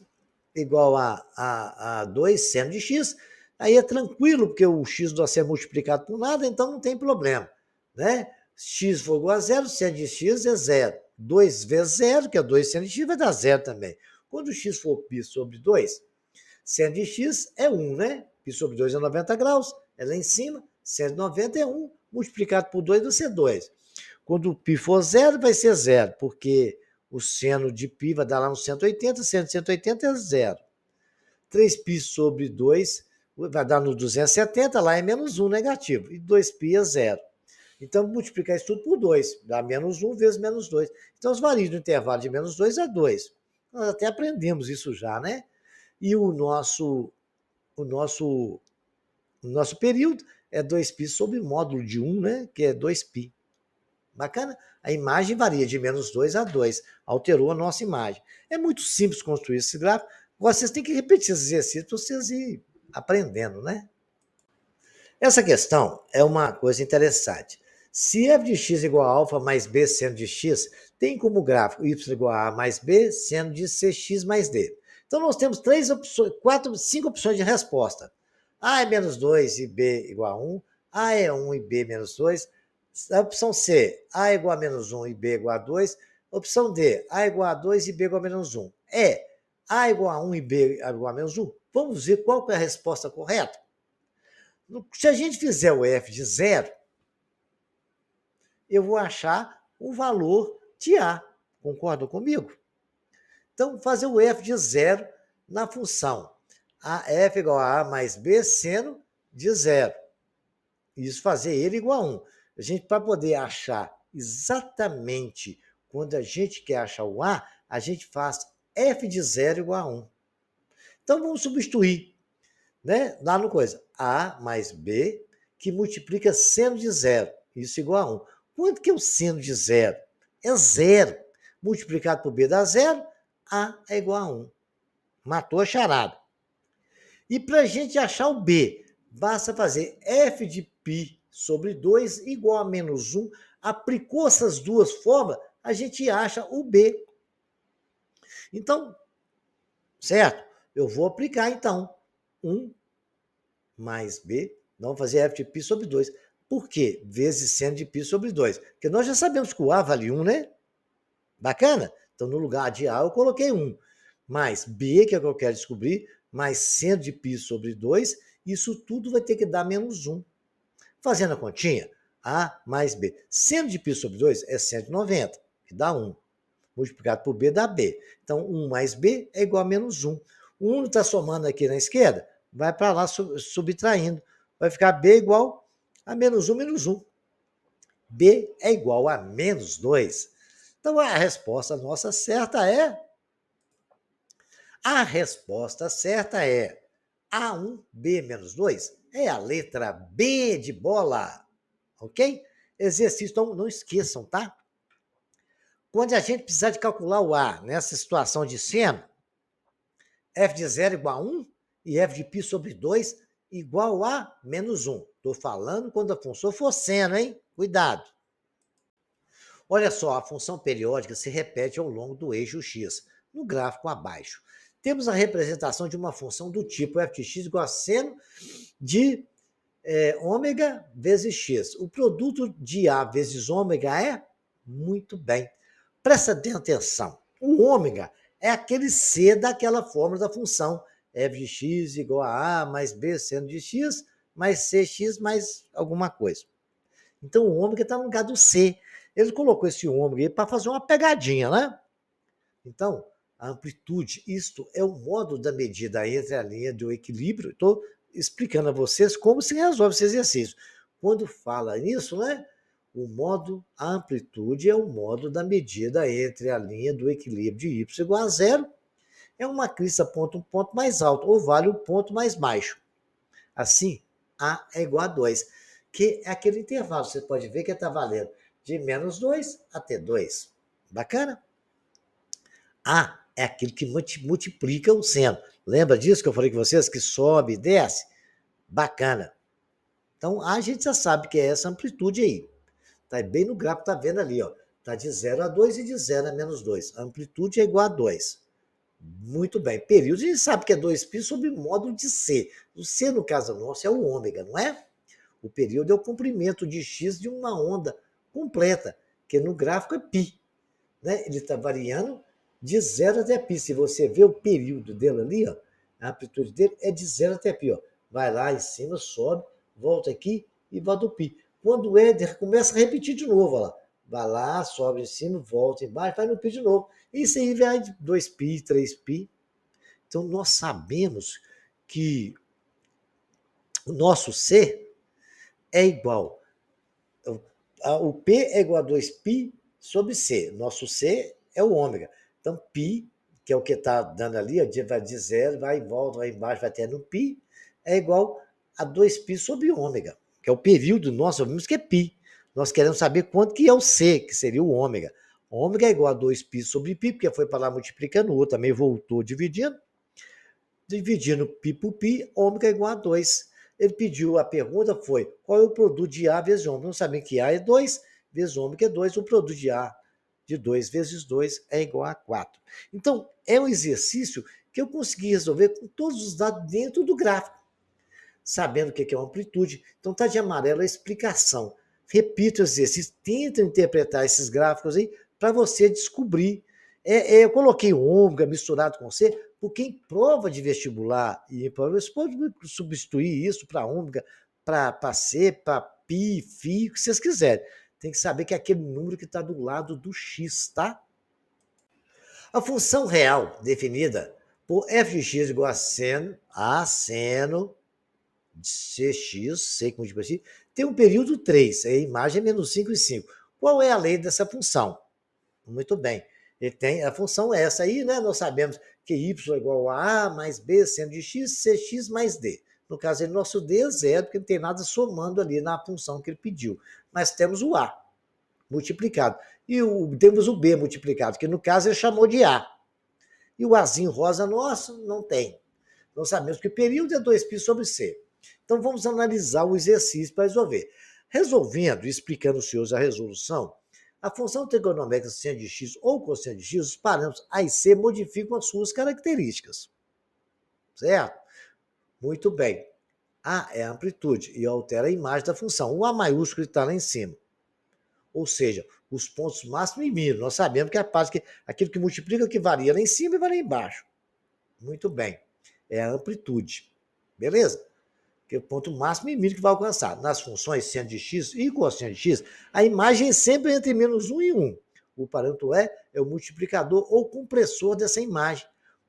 igual a 2 seno de x, aí é tranquilo, porque o x não vai ser multiplicado por nada, então não tem problema. Né? X for igual a 0, seno de x é 0. 2 vezes 0, que é 2 seno de x, vai dar 0 também. Quando o x for π sobre 2, seno de x é 1, né? Π sobre 2 é 90 graus, é lá em cima, seno de 90 é 1, multiplicado por 2 vai ser 2. Quando o π for 0, vai ser 0, porque o seno de π vai dar lá no 180, seno de 180 é 0. 3π sobre 2 vai dar no 270, lá é menos 1 negativo, e 2π é 0. Então, multiplicar isso tudo por 2, dá menos 1 vezes menos 2. Então, os varíos do intervalo de menos 2 a 2. Nós até aprendemos isso já, né? E o nosso período é 2π sobre módulo de 1, né? Que é 2π. Bacana? A imagem varia de menos 2 a 2. Alterou a nossa imagem. É muito simples construir esse gráfico. Vocês têm que repetir esses exercícios para vocês irem aprendendo, né? Essa questão é uma coisa interessante. Se f de x igual a alfa mais b seno de x, tem como gráfico y igual a mais b seno de cx mais d. Então, nós temos 5 opções de resposta. A é menos 2 e b igual a 1. A é 1 e b menos 2. A opção C, A igual a menos 1 e B igual a 2. Opção D, A igual a 2 e B igual a menos 1. A igual a 1 e B igual a menos 1. Vamos ver qual é a resposta correta? Se a gente fizer o F de zero, eu vou achar o valor de A. Concordam comigo? Então, fazer o F de zero na função a F igual a A mais B seno de zero. Isso fazer ele igual a 1. A gente, para poder achar exatamente quando a gente quer achar o A gente faz F de zero igual a 1. Então, vamos substituir, né? Lá no coisa, A mais B, que multiplica seno de zero. Isso igual a 1. Quanto que é o seno de zero? É zero. Multiplicado por B dá zero, A é igual a 1. Matou a charada. E para a gente achar o B, basta fazer f de π sobre 2 igual a menos 1. Aplicou essas duas formas, a gente acha o B. Então, certo? Eu vou aplicar, então, 1 mais B. Vamos fazer f de π sobre 2. Por quê? Vezes seno de π sobre 2. Porque nós já sabemos que o A vale 1, né? Bacana? Então, no lugar de A, eu coloquei 1. Mais B, que é o que eu quero descobrir, mais seno de π sobre 2, isso tudo vai ter que dar menos 1. Fazendo a continha, A mais B. Seno de π sobre 2 é 190, que dá 1. Multiplicado por B dá B. Então, 1 mais B é igual a menos 1. O 1 está somando aqui na esquerda, vai para lá subtraindo. Vai ficar B igual a menos 1 menos 1. B é igual a menos 2. Então, a resposta nossa certa é... A resposta certa é A1B menos 2. É a letra B de bola. Ok? Exercício, então não esqueçam, tá? Quando a gente precisar de calcular o A nessa situação de seno, f de 0 igual a 1 e f de π sobre 2 igual a menos 1. Estou falando quando a função for seno, hein? Cuidado. Olha só, a função periódica se repete ao longo do eixo x, no gráfico abaixo. Temos a representação de uma função do tipo f de x igual a seno de ômega vezes x. O produto de A vezes ômega é? Muito bem. Presta atenção. O ômega é aquele C daquela fórmula da função f de x igual a mais B seno de x mais cx mais alguma coisa. Então, o ômega está no lugar do C. Ele colocou esse ômega aí para fazer uma pegadinha, né? Então, a amplitude, isto é o modo da medida entre a linha do equilíbrio. Estou explicando a vocês como se resolve esse exercício. Quando fala nisso, né? A amplitude é o modo da medida entre a linha do equilíbrio de y igual a zero. É uma crista ponto um ponto mais alto, ou vale o ponto mais baixo. Assim, A é igual a 2, que é aquele intervalo. Você pode ver que está valendo de menos 2 até 2. Bacana? A é aquilo que multiplica o seno. Lembra disso que eu falei com vocês? Que sobe e desce? Bacana. Então, A gente já sabe que é essa amplitude aí. Está bem no gráfico, está vendo ali, ó. Está de 0 a 2 e de 0 a menos 2. A amplitude é igual a 2. Muito bem. Período, a gente sabe que é 2π sobre módulo de C. O C, no caso nosso, é o ômega, não é? O período é o comprimento de x de uma onda completa, que no gráfico é π. Né? Ele está variando de 0 até π. Se você vê o período dele ali, ó, a amplitude dele é de 0 até π. Ó. Vai lá em cima, sobe, volta aqui e vai do π. Quando o éder começa a repetir de novo, ó lá. Vai lá, sobe em cima, volta embaixo, vai no π de novo. Isso aí vai de 2π, 3π. Então, nós sabemos que o nosso C é igual. O P é igual a 2π sobre C. Nosso C é o ômega. Então, π, que é o que está dando ali, vai de 0, vai e volta, vai embaixo, vai até no π, é igual a 2π sobre ômega, que é o período nosso, vimos que é π. Nós queremos saber quanto que é o C, que seria o ômega. Ômega é igual a 2π sobre π, porque foi para lá multiplicando, o outro também voltou dividindo. Dividindo π por π, ômega é igual a 2. Ele pediu, a pergunta foi, qual é o produto de A vezes ômega? Não sabem que A é 2, vezes ômega é 2, o produto de A de 2 vezes 2 é igual a 4. Então, é um exercício que eu consegui resolver com todos os dados dentro do gráfico, sabendo o que é uma amplitude. Então, está de amarelo a explicação. Repita o exercício, tenta interpretar esses gráficos aí para você descobrir. Eu coloquei ômega misturado com C, porque em prova de vestibular e em prova, você pode substituir isso para ômega, para C, para pi, φ, o que vocês quiserem. Tem que saber que é aquele número que está do lado do x, tá? A função real definida por f de x igual a seno de cx, C que multiplica x, tem um período 3, a imagem é menos 5 e 5. Qual é a lei dessa função? Muito bem. Ele tem a função essa aí, né? Nós sabemos que y é igual a mais b seno de x, cx mais d. No caso, ele, nosso d é zero, porque não tem nada somando ali na função que ele pediu. Mas temos o a multiplicado. E temos o b multiplicado, que no caso ele chamou de a. E o azinho rosa nosso não tem. Nós sabemos que o período é 2π sobre c. Então vamos analisar o exercício para resolver. Resolvendo e explicando os senhores a resolução, a função trigonométrica seno de x ou cosseno de x, os parâmetros a e c modificam as suas características. Certo? Muito bem. A é a amplitude e altera a imagem da função. O A maiúsculo está lá em cima. Ou seja, os pontos máximo e mínimo. Nós sabemos que é a parte aquilo que multiplica que varia lá em cima e varia embaixo. Muito bem. É a amplitude. Beleza? Que é o ponto máximo e mínimo que vai alcançar. Nas funções seno de x e cosseno de x, a imagem é sempre entre menos 1 e 1. O parâmetro é o multiplicador ou compressor dessa imagem,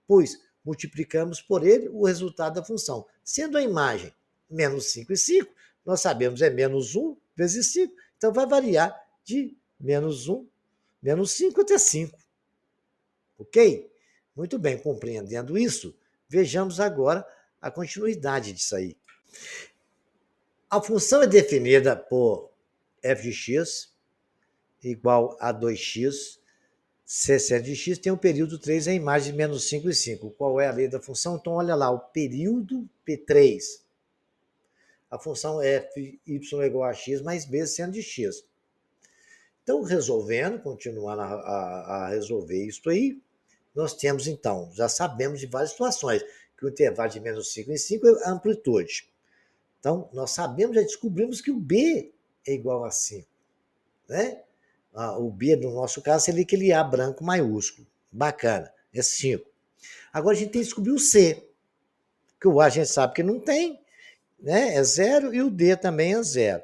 pois multiplicamos por ele o resultado da função. Sendo a imagem menos 5 e 5, nós sabemos é menos 1 vezes 5, então vai variar de menos 1, menos 5 até 5. Ok? Muito bem, compreendendo isso, vejamos agora a continuidade disso aí. A função é definida por f de x igual a 2x, c de x tem o período 3, a imagem de menos 5 e 5. Qual é a lei da função? Então, olha lá, o período P3. A função f y igual a x mais b seno de x. Então, resolvendo, continuando a resolver isso aí, nós temos, então, já sabemos de várias situações, que o intervalo de menos 5 em 5 é a amplitude. Então, nós sabemos, já descobrimos que o B é igual a 5. Né? O B, no nosso caso, seria aquele A branco maiúsculo. Bacana, é 5. Agora a gente tem que descobrir o C, que o A a gente sabe que não tem, né? É 0, e o D também é 0.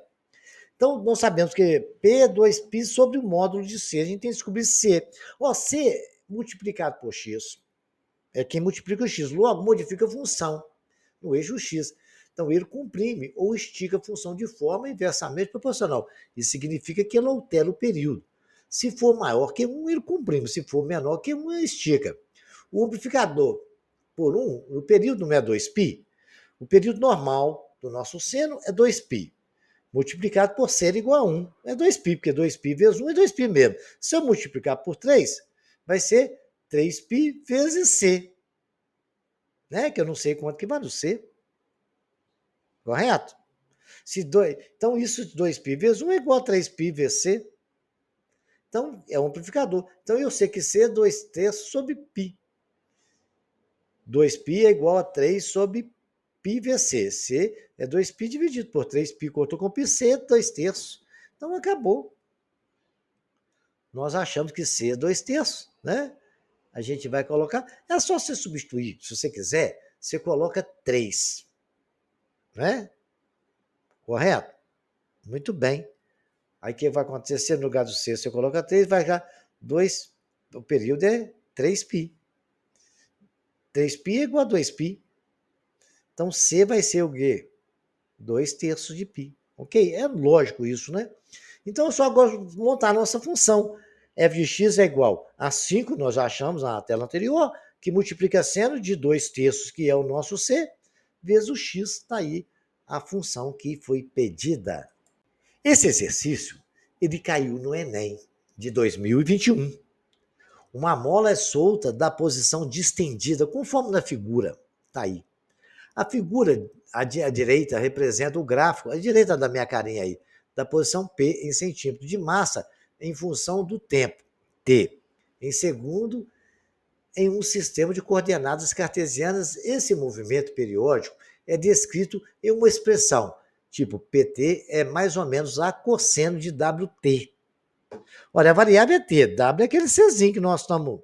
Então, nós sabemos que P é 2π sobre o módulo de C. A gente tem que descobrir C. C multiplicado por X é quem multiplica o X. Logo, modifica a função no eixo X. Então, ele comprime ou estica a função de forma inversamente proporcional. Isso significa que ele altera o período. Se for maior que 1, ele comprime. Se for menor que 1, ele estica. O amplificador por 1, o período não é 2π. O período normal do nosso seno é 2π. Multiplicado por seno igual a 1. É 2π, porque 2π vezes 1 é 2π mesmo. Se eu multiplicar por 3, vai ser 3π vezes C. Né? Que eu não sei quanto que vai no C. Correto? Então, isso de 2π vezes 1 é igual a 3π vezes C. Então, é um amplificador. Então, eu sei que C é 2/3 sobre π. 2π é igual a 3 sobre π vezes C. C é 2π dividido por 3π, cortou com π, C é 2/3. Então, acabou. Nós achamos que C é 2/3, né? A gente vai colocar... É só você substituir, se você quiser, você coloca 3. Né? Correto? Muito bem. Aí o que vai acontecer? No lugar do C, você coloca 3, vai dar 2, o período é 3π. 3π é igual a 2π. Então, C vai ser o quê? 2/3 de π. Ok? É lógico isso, né? Então, eu só agora montar a nossa função. f de x é igual a 5, nós já achamos na tela anterior, que multiplica seno de 2/3, que é o nosso C, vezes o x, está aí a função que foi pedida. Esse exercício, ele caiu no Enem de 2021. Uma mola é solta da posição distendida, conforme na figura. Está aí. A figura à direita representa o gráfico, à direita da minha carinha aí, da posição P em centímetro de massa em função do tempo, T. Em segundo, em um sistema de coordenadas cartesianas, esse movimento periódico é descrito em uma expressão Tipo, PT é mais ou menos A cosseno de WT. Olha, a variável é T, W é aquele Czinho que nós estamos,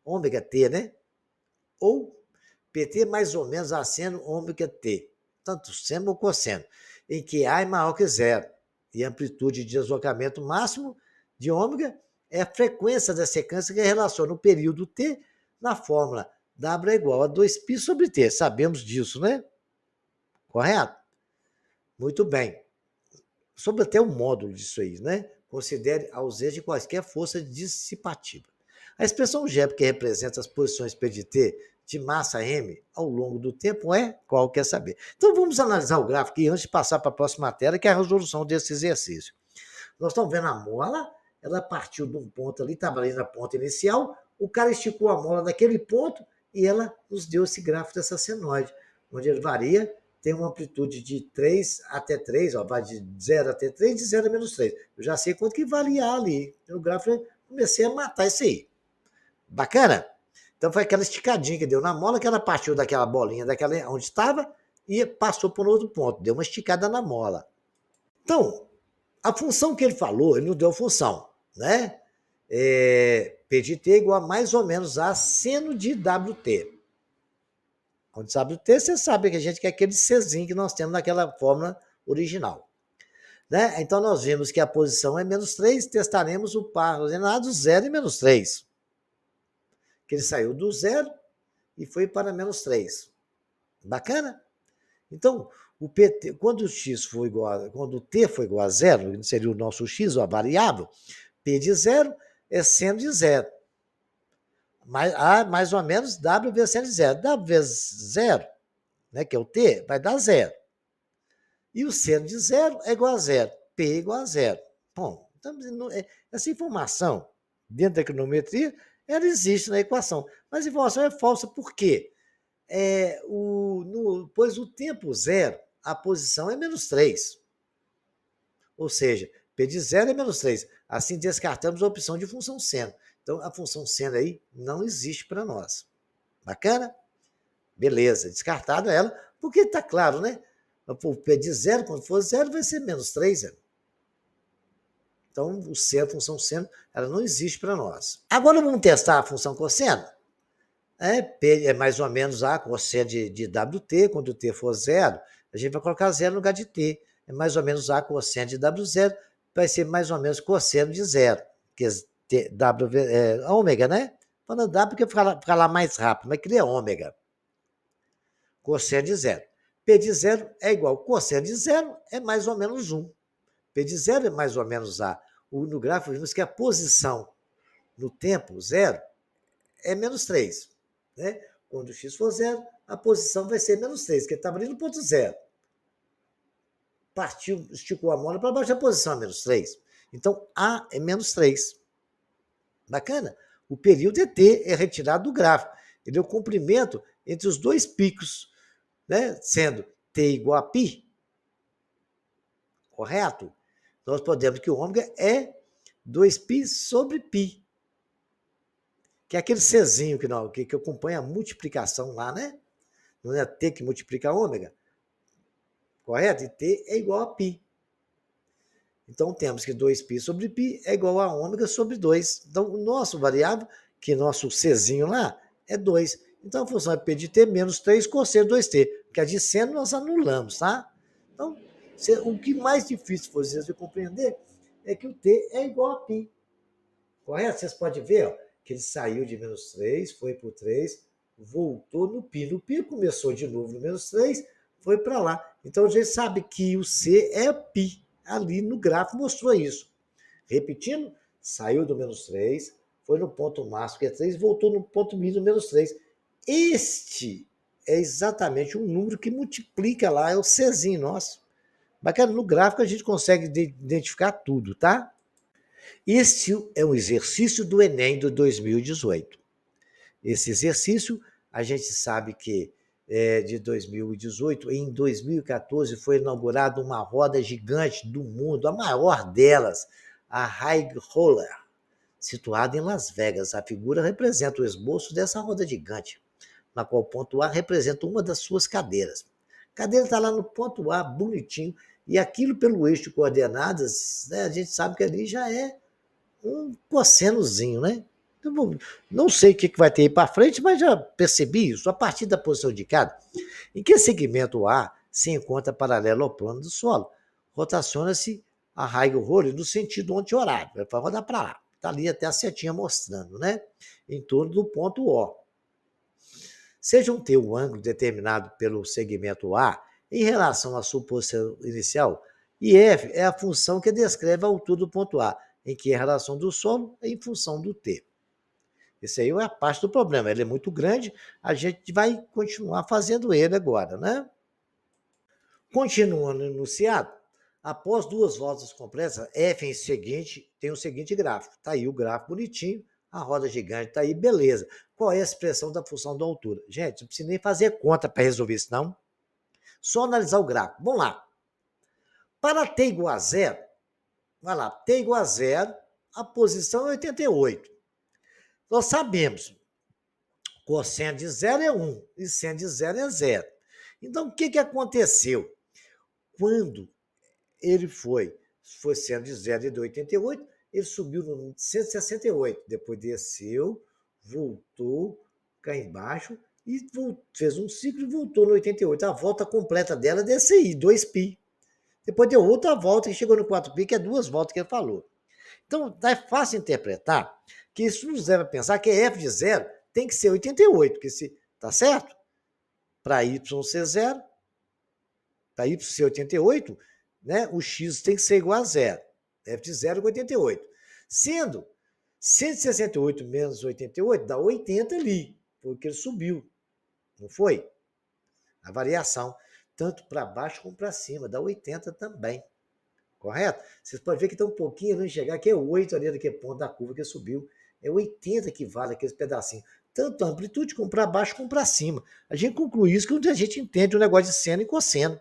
ômega T, né? Ou PT mais ou menos A seno ômega T, tanto seno ou cosseno, em que A é maior que zero. E a amplitude de deslocamento máximo de ômega é a frequência da secância que relaciona o período T na fórmula W é igual a 2π sobre T. Sabemos disso, né? Correto? Muito bem. Sobre até o módulo disso aí, né? Considere a ausência de quaisquer força dissipativa. A expressão G, que representa as posições P de T de massa M ao longo do tempo, é qual quer saber. Então vamos analisar o gráfico aqui antes de passar para a próxima matéria, que é a resolução desse exercício. Nós estamos vendo a mola, ela partiu de um ponto ali, estava ali na ponta inicial, o cara esticou a mola naquele ponto e ela nos deu esse gráfico dessa senoide, onde ele varia, tem uma amplitude de 3 até 3, ó, vai de 0 até 3, de 0 a menos 3. Eu já sei quanto que variar ali. No gráfico eu comecei a matar isso aí. Bacana? Então foi aquela esticadinha que deu na mola, que ela partiu daquela bolinha, daquela onde estava, e passou por outro ponto. Deu uma esticada na mola. Então, a função que ele falou, ele não deu função, né? P de T igual a mais ou menos a seno de WT. Onde WT, você sabe que a gente quer aquele Czinho que nós temos naquela fórmula original. Né? Então, nós vimos que a posição é menos 3, testaremos o par ordenado 0 e menos 3. Que ele saiu do 0 e foi para menos 3. Bacana? Então, o PT, quando o x for igual a, quando o t for igual a 0, seria o nosso x, a variável, P de 0 é seno de 0. Mais ou menos W vezes seno de 0. W vezes 0, né, que é o t, vai dar 0. E o seno de 0 é igual a 0. P é igual a 0. Bom, então, essa informação, dentro da econometria, ela existe na equação. Mas a informação é falsa por quê? Pois o tempo zero, a posição é menos 3. Ou seja, P de 0 é menos 3. Assim descartamos a opção de função seno. Então, a função seno aí não existe para nós. Bacana? Beleza, descartado ela, porque está claro, né? O P de 0, quando for 0, vai ser menos 3. Né? Então, o seno, a função seno, ela não existe para nós. Agora vamos testar a função cosseno? P é mais ou menos A cosseno de WT, quando o T for 0, a gente vai colocar 0 no lugar de T. É mais ou menos A cosseno de W0, vai ser mais ou menos cosseno de 0, que é W, ômega, né? Falando W porque fica lá mais rápido, mas queria ômega. Cosseno de 0. P de 0 é igual, cosseno de 0 é mais ou menos 1. P de 0 é mais ou menos A. No gráfico, vimos que a posição no tempo 0 é menos 3. Né? Quando o x for 0, a posição vai ser menos 3, que ele estava ali no ponto 0. Partiu, esticou a mola para baixo, a posição é menos 3. Então, A é menos 3. Bacana? O período é T, é retirado do gráfico. Ele é o comprimento entre os dois picos, né? Sendo T igual a π. Correto? Nós podemos que o ômega é 2π sobre π. Que é aquele Czinho que acompanha a multiplicação lá, né? Não é T que multiplica ômega? Correto? E T é igual a π. Então, temos que 2π sobre π é igual a ômega sobre 2. Então, o nosso variável, que nosso Czinho lá, é 2. Então, a função é P de T menos 3 cosseno 2T. Porque a de seno nós anulamos, tá? Então, o que mais difícil for vocês de compreender é que o T é igual a π. Correto? Vocês podem ver, ó, que ele saiu de menos 3, foi para o 3, voltou no π. No π começou de novo no menos 3, foi para lá. Então, a gente sabe que o C é π. Ali no gráfico mostrou isso. Repetindo, saiu do menos 3, foi no ponto máximo, que é 3, voltou no ponto mínimo, menos 3. Este é exatamente um número que multiplica lá, é o Czinho nosso. Bacana, no gráfico a gente consegue identificar tudo, tá? Este é um exercício do Enem de 2018. Esse exercício, a gente sabe que de 2018, em 2014 foi inaugurada uma roda gigante do mundo, a maior delas, a High Roller, situada em Las Vegas. A figura representa o esboço dessa roda gigante, na qual o ponto A representa uma das suas cadeiras. cadeira está lá no ponto A, bonitinho, e aquilo pelo eixo de coordenadas, né, a gente sabe que ali já é um cossenozinho, né? Então, não sei o que vai ter aí para frente, mas já percebi isso a partir da posição indicada. Em que segmento A se encontra paralelo ao plano do solo? Rotaciona-se a raiga roller no sentido anti-horário. Vai rodar para lá. Está ali até a setinha mostrando, né? Em torno do ponto O. Seja um T o ângulo determinado pelo segmento A em relação à sua posição inicial, e F é a função que descreve a altura do ponto A, em que é a relação do solo é em função do T. Isso aí é a parte do problema. Ele é muito grande, a gente vai continuar fazendo ele agora, né? Continuando no enunciado, após duas voltas completas, F em seguinte tem o seguinte gráfico. Está aí o gráfico bonitinho, a roda gigante está aí, beleza. Qual é a expressão da função da altura? Gente, não precisa nem fazer conta para resolver isso, não. Só analisar o gráfico. Vamos lá. Para t igual a zero, vai lá, t igual a zero, a posição é 88. Nós sabemos, cosseno de zero é 1 e seno de zero é zero. Então, o que aconteceu? Quando ele foi sendo de 0 e de 88, ele subiu no 168, depois desceu, voltou cá embaixo e fez um ciclo e voltou no 88. A volta completa dela é desse aí, 2π. Depois deu outra volta e chegou no 4π, que é duas voltas que ele falou. Então, é fácil interpretar que isso nos leva a pensar que f de zero tem que ser 88, porque se tá certo? Para y ser zero, para y ser 88, né, o x tem que ser igual a zero. F de zero é 88. Sendo 168 menos 88 dá 80 ali, porque ele subiu, não foi? A variação, tanto para baixo como para cima, dá 80 também. Correto? Vocês podem ver que está um pouquinho não enxergar, que é 8 ali daquele ponto da curva que subiu. É 80 que vale aqueles pedacinhos. Tanto a amplitude como para baixo como para cima. A gente conclui isso quando a gente entende o negócio de seno e cosseno.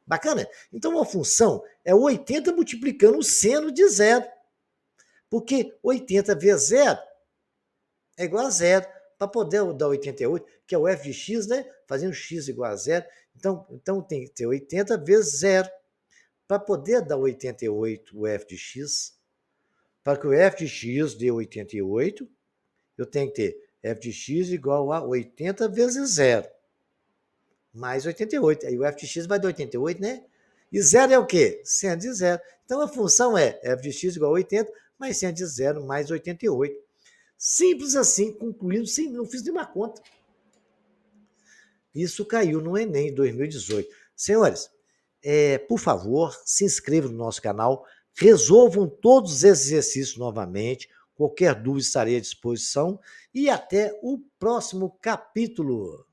Bacana? Então a função é 80 multiplicando o seno de zero. Porque 80 vezes zero é igual a zero. Para poder dar 88, que é o f de x, né? Fazendo x igual a zero. Então tem que ter 80 vezes zero. Para poder dar 88 o f de x, para que o f de x dê 88, eu tenho que ter f de x igual a 80 vezes zero, mais 88. Aí o f de x vai dar 88, né? E zero é o quê? Seno de zero. Então a função é f de x igual a 80, mais seno de zero, mais 88. Simples assim, concluindo, sim, não fiz nenhuma conta. Isso caiu no Enem 2018. Senhores, por favor, se inscrevam no nosso canal, resolvam todos esses exercícios novamente. Qualquer dúvida estarei à disposição e até o próximo capítulo.